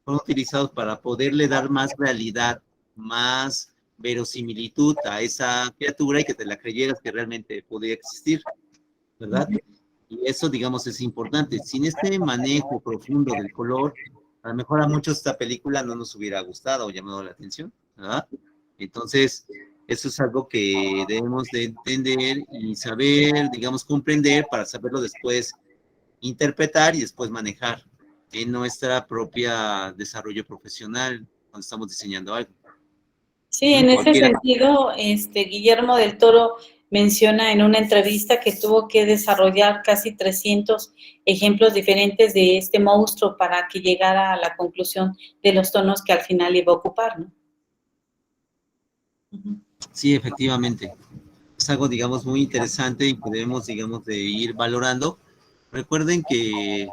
son utilizados para poderle dar más realidad, más verosimilitud a esa criatura, y que te la creyeras que realmente podía existir, ¿verdad? Y eso, digamos, es importante. Sin este manejo profundo del color, a lo mejor a muchos esta película no nos hubiera gustado o llamado la atención, ¿verdad? Entonces, eso es algo que debemos de entender y saber, digamos, comprender, para saberlo después interpretar y después manejar en nuestra propia desarrollo profesional cuando estamos diseñando algo. Sí, en ese sentido, Guillermo del Toro menciona en una entrevista que tuvo que desarrollar casi 300 ejemplos diferentes de este monstruo para que llegara a la conclusión de los tonos que al final iba a ocupar, ¿no? Sí, efectivamente. Es algo, digamos, muy interesante y que debemos, digamos, de ir valorando. Recuerden que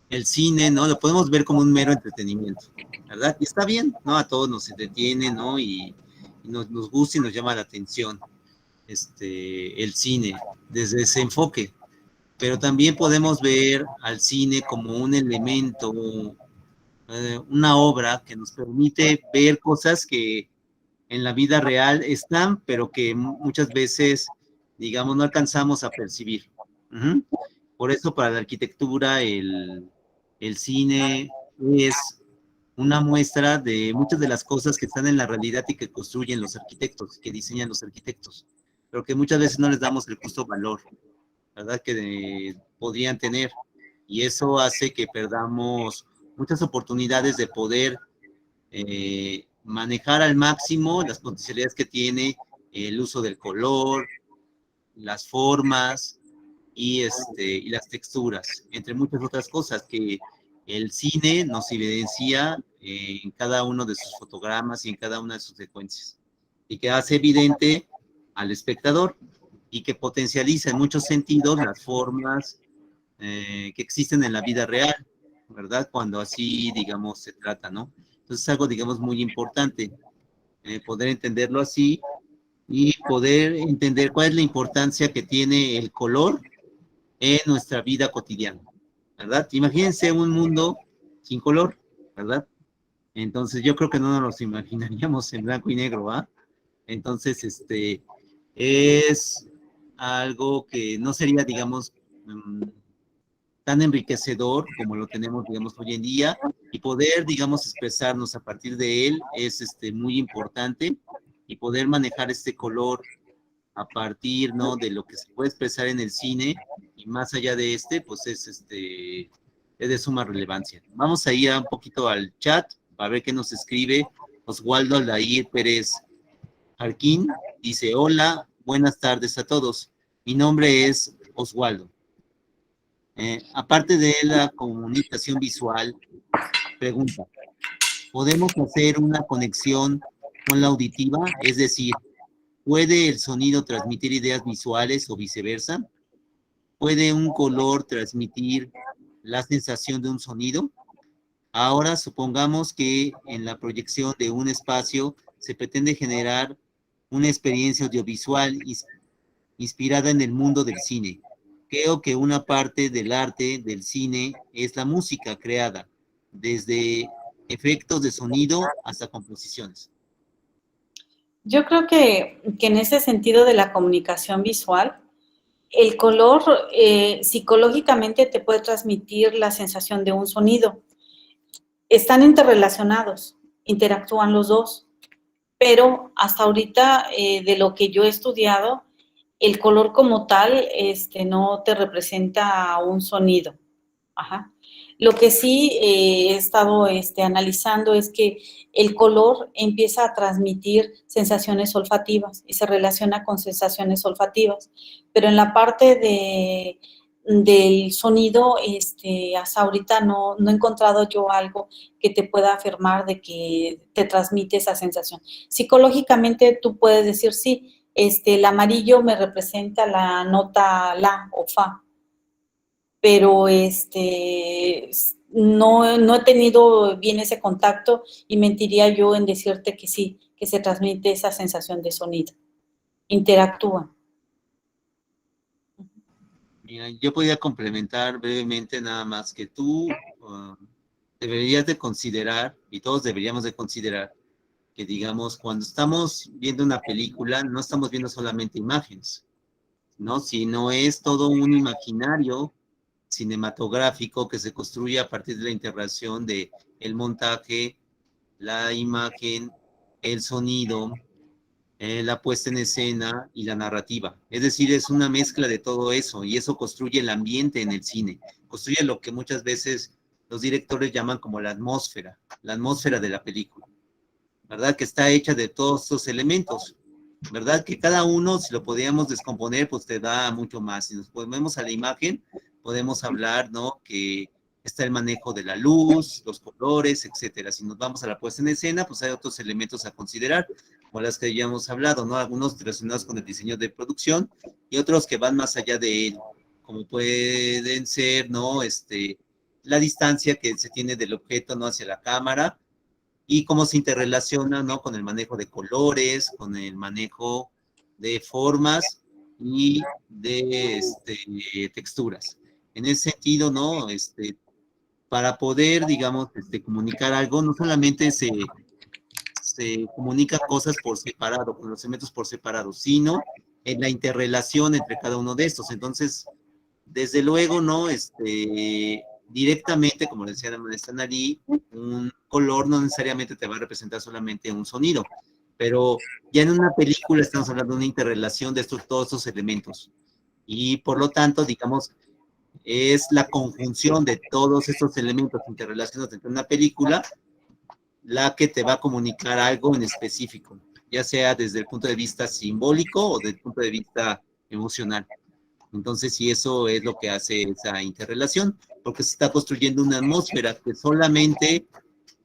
el cine, ¿no? Lo podemos ver como un mero entretenimiento, ¿verdad? Y está bien, ¿no? A todos nos entretiene, ¿no? Y nos gusta y nos llama la atención el cine desde ese enfoque. Pero también podemos ver al cine como un elemento, una obra que nos permite ver cosas que en la vida real están, pero que muchas veces, digamos, no alcanzamos a percibir. Por eso, para la arquitectura, el cine es una muestra de muchas de las cosas que están en la realidad y que construyen los arquitectos, que diseñan los arquitectos, pero que muchas veces no les damos el justo valor, ¿verdad? Que podrían tener. Y eso hace que perdamos muchas oportunidades de poder manejar al máximo las potencialidades que tiene el uso del color, las formas y las texturas, entre muchas otras cosas que el cine nos evidencia en cada uno de sus fotogramas y en cada una de sus secuencias, y que hace evidente al espectador y que potencializa en muchos sentidos las formas que existen en la vida real, ¿verdad? Cuando así, digamos, se trata, ¿no? Entonces es algo, digamos, muy importante poder entenderlo así y poder entender cuál es la importancia que tiene el color en nuestra vida cotidiana, ¿verdad? Imagínense un mundo sin color, ¿verdad? Entonces yo creo que no nos lo imaginaríamos en blanco y negro, ¿va? Entonces, es algo que no sería, digamos, tan enriquecedor como lo tenemos, digamos, hoy en día, y poder, digamos, expresarnos a partir de él es muy importante, y poder manejar este color a partir, ¿no?, de lo que se puede expresar en el cine, y más allá de pues es de suma relevancia. Vamos a ir un poquito al chat para ver qué nos escribe Oswaldo Lair Pérez Jarquín dice, hola, buenas tardes a todos. Mi nombre es Oswaldo. Aparte de la comunicación visual, pregunta, ¿podemos hacer una conexión con la auditiva? Es decir, ¿puede el sonido transmitir ideas visuales o viceversa? ¿Puede un color transmitir la sensación de un sonido? Ahora supongamos que en la proyección de un espacio se pretende generar una experiencia audiovisual inspirada en el mundo del cine. Creo que una parte del arte del cine es la música creada, desde efectos de sonido hasta composiciones. Yo creo que en ese sentido de la comunicación visual, el color psicológicamente te puede transmitir la sensación de un sonido. Están interrelacionados, interactúan los dos, pero hasta ahorita de lo que yo he estudiado, el color como tal no te representa un sonido. Ajá. Lo que sí he estado analizando es que el color empieza a transmitir sensaciones olfativas y se relaciona con sensaciones olfativas, pero en la parte del sonido, hasta ahorita no he encontrado yo algo que te pueda afirmar de que te transmite esa sensación. Psicológicamente tú puedes decir, sí, el amarillo me representa la nota la o fa, pero no he tenido bien ese contacto y mentiría yo en decirte que sí, que se transmite esa sensación de sonido. Interactúan. Mira, yo podría complementar brevemente nada más que tú deberías de considerar, y todos deberíamos de considerar, que digamos, cuando estamos viendo una película, no estamos viendo solamente imágenes, ¿no? Sino es todo un imaginario cinematográfico que se construye a partir de la integración de el montaje, la imagen, el sonido, la puesta en escena y la narrativa. Es decir, es una mezcla de todo eso y eso construye el ambiente en el cine, construye lo que muchas veces los directores llaman como la atmósfera de la película, ¿verdad? Que está hecha de todos estos elementos, ¿verdad? Que cada uno, si lo podíamos descomponer, pues te da mucho más. Si nos ponemos a la imagen, podemos hablar, ¿no? Que está el manejo de la luz, los colores, etcétera. Si nos vamos a la puesta en escena, pues hay otros elementos a considerar, como las que ya hemos hablado, ¿no? Algunos relacionados con el diseño de producción y otros que van más allá de él, como pueden ser, ¿no? La distancia que se tiene del objeto, ¿no? Hacia la cámara y cómo se interrelaciona, ¿no? Con el manejo de colores, con el manejo de formas y de texturas. En ese sentido, ¿no? Para poder, digamos, comunicar algo, no solamente se comunica cosas por separado, con los elementos por separado, sino en la interrelación entre cada uno de estos. Entonces, desde luego, ¿no? Directamente, como decía la maestra Nari, un color no necesariamente te va a representar solamente un sonido, pero ya en una película estamos hablando de una interrelación de todos estos elementos. Y por lo tanto, digamos, es la conjunción de todos estos elementos interrelacionados entre una película la que te va a comunicar algo en específico, ya sea desde el punto de vista simbólico o desde el punto de vista emocional. Entonces, sí, eso es lo que hace esa interrelación, porque se está construyendo una atmósfera que solamente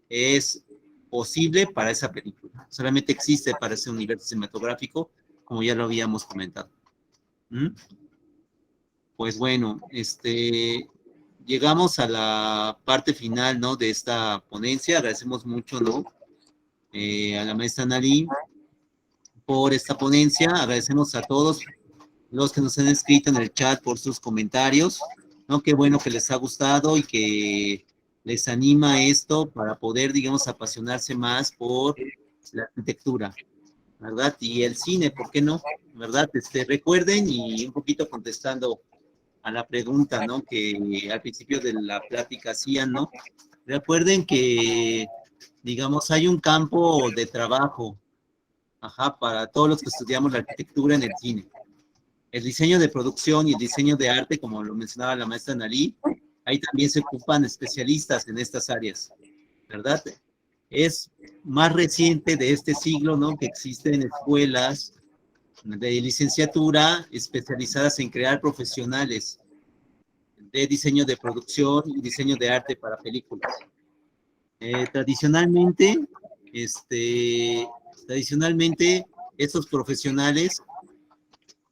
es posible para esa película, solamente existe para ese universo cinematográfico, como ya lo habíamos comentado. Pues bueno, llegamos a la parte final, ¿no? De esta ponencia. Agradecemos mucho, ¿no? A la maestra Nari por esta ponencia. Agradecemos a todos los que nos han escrito en el chat por sus comentarios, ¿no? Qué bueno que les ha gustado y que les anima esto para poder, digamos, apasionarse más por la arquitectura, ¿verdad? Y el cine, ¿por qué no? ¿Verdad? Recuerden, y un poquito contestando a la pregunta, ¿no? Que al principio de la plática hacían, ¿no? Recuerden que, digamos, hay un campo de trabajo, para todos los que estudiamos la arquitectura en el cine. El diseño de producción y el diseño de arte, como lo mencionaba la maestra Nari, ahí también se ocupan especialistas en estas áreas, ¿verdad? es más reciente de este siglo, ¿no? Que existen escuelas de licenciatura especializadas en crear profesionales de diseño de producción y diseño de arte para películas. Tradicionalmente, estos profesionales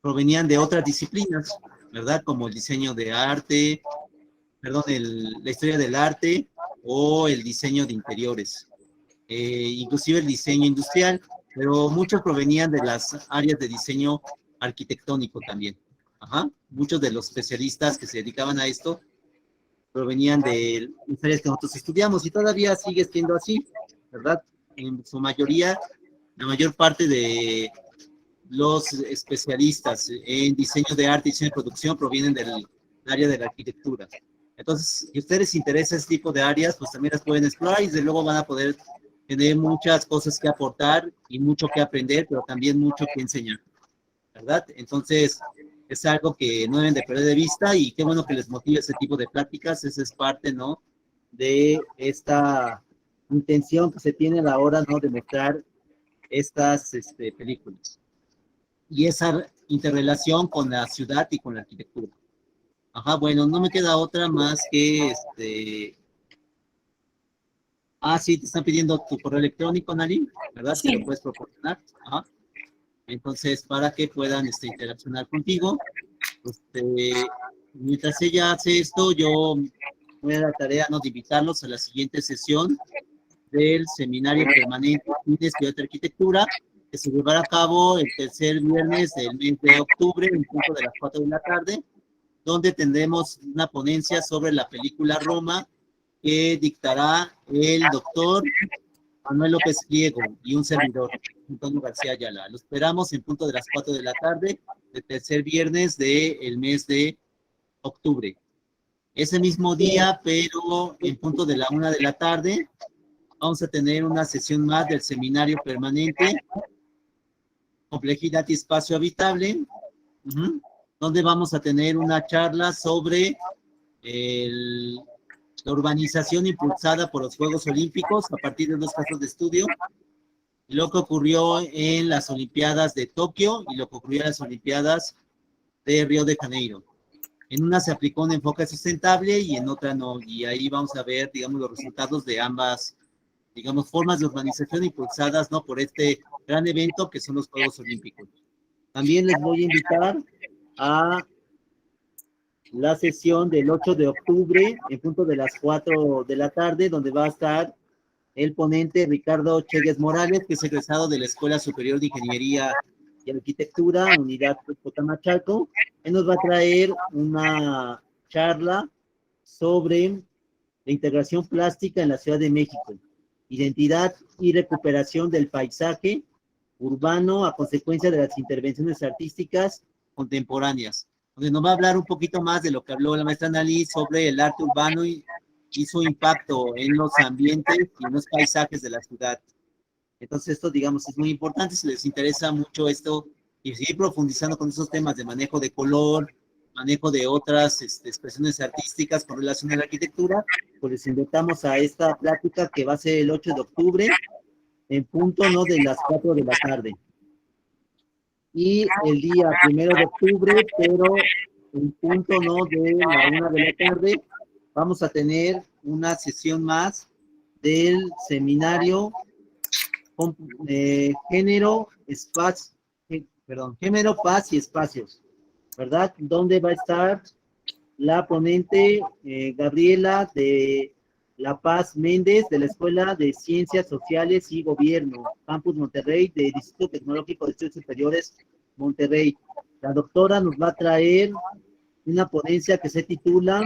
provenían de otras disciplinas, ¿verdad? Como el diseño de arte, perdón, la historia del arte o el diseño de interiores, inclusive el diseño industrial, pero muchos provenían de las áreas de diseño arquitectónico también. Ajá. Muchos de los especialistas que se dedicaban a esto provenían de las áreas que nosotros estudiamos y todavía sigue siendo así, ¿verdad? En su mayoría, la mayor parte de los especialistas en diseño de arte y diseño de producción provienen del área de la arquitectura. Entonces, si a ustedes les interesa este tipo de áreas, pues también las pueden explorar y desde luego van a poder tener muchas cosas que aportar y mucho que aprender, pero también mucho que enseñar, ¿verdad? Entonces, es algo que no deben de perder de vista y qué bueno que les motive ese tipo de pláticas. Esa es parte, ¿no? De esta intención que se tiene a la hora, ¿no? De mostrar estas películas. Y esa interrelación con la ciudad y con la arquitectura. Ajá, bueno, no me queda otra más que sí, te están pidiendo tu correo electrónico, Nali, ¿verdad? Sí. ¿Te lo puedes proporcionar? Ajá. Entonces, para que puedan interaccionar contigo. Mientras ella hace esto, yo voy a la tarea, ¿no? De invitarlos a la siguiente sesión del seminario permanente de Estudios de Arquitectura, que se llevará a cabo el tercer viernes del mes de octubre, en punto de las 4 de la tarde, donde tendremos una ponencia sobre la película Roma, que dictará el doctor Manuel López Pliego y un servidor, Antonio García Ayala. Lo esperamos en punto de las 4 de la tarde, el tercer viernes del mes de octubre. Ese mismo día, pero en punto de la 1 de la tarde, vamos a tener una sesión más del seminario permanente, Complejidad y Espacio Habitable, donde vamos a tener una charla sobre la urbanización impulsada por los Juegos Olímpicos a partir de 2 casos de estudio, lo que ocurrió en las Olimpiadas de Tokio y lo que ocurrió en las Olimpiadas de Río de Janeiro. En una se aplicó un enfoque sustentable y en otra no, y ahí vamos a ver, digamos, los resultados de ambas, digamos, formas de urbanización impulsadas, ¿no? Por este gran evento que son los Juegos Olímpicos. También les voy a invitar a la sesión del 8 de octubre, en punto de las 4 de la tarde, donde va a estar el ponente Ricardo Chegues Morales, que es egresado de la Escuela Superior de Ingeniería y Arquitectura, Unidad Cotamachalco. Él nos va a traer una charla sobre la integración plástica en la Ciudad de México, identidad y recuperación del paisaje urbano a consecuencia de las intervenciones artísticas contemporáneas, donde nos va a hablar un poquito más de lo que habló la maestra Nali sobre el arte urbano y su impacto en los ambientes y en los paisajes de la ciudad. Entonces esto, digamos, es muy importante. Si les interesa mucho esto y seguir profundizando con esos temas de manejo de color, manejo de otras expresiones artísticas con relación a la arquitectura, pues les invitamos a esta plática que va a ser el 8 de octubre, en punto, ¿no? De las 4 de la tarde. Y el día 1 de octubre, pero en punto, ¿no? De la 1 de la tarde, vamos a tener una sesión más del seminario Género, Paz y Espacios, ¿verdad? Donde va a estar la ponente Gabriela de La Paz Méndez, de la Escuela de Ciencias Sociales y Gobierno, Campus Monterrey, del Instituto Tecnológico de Estudios Superiores Monterrey. La doctora nos va a traer una ponencia que se titula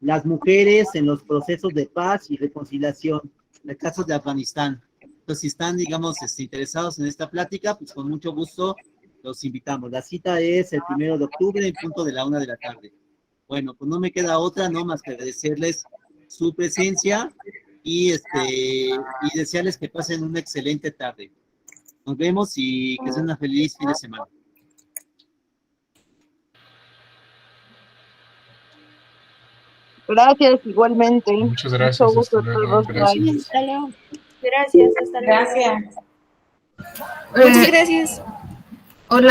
Las mujeres en los procesos de paz y reconciliación, en el caso de Afganistán. Entonces, si están, digamos, interesados en esta plática, pues con mucho gusto los invitamos. La cita es el 1 de octubre, en punto de la 1 de la tarde. Bueno, pues no me queda otra, ¿no? Más que agradecerles su presencia y desearles que pasen una excelente tarde. Nos vemos y que sea una feliz fin de semana. Gracias, igualmente. Muchas gracias, Mucho gusto hasta a luego, todos. gracias. Bye. Hasta luego. Gracias, hasta luego. Gracias. Muchas gracias. Hola.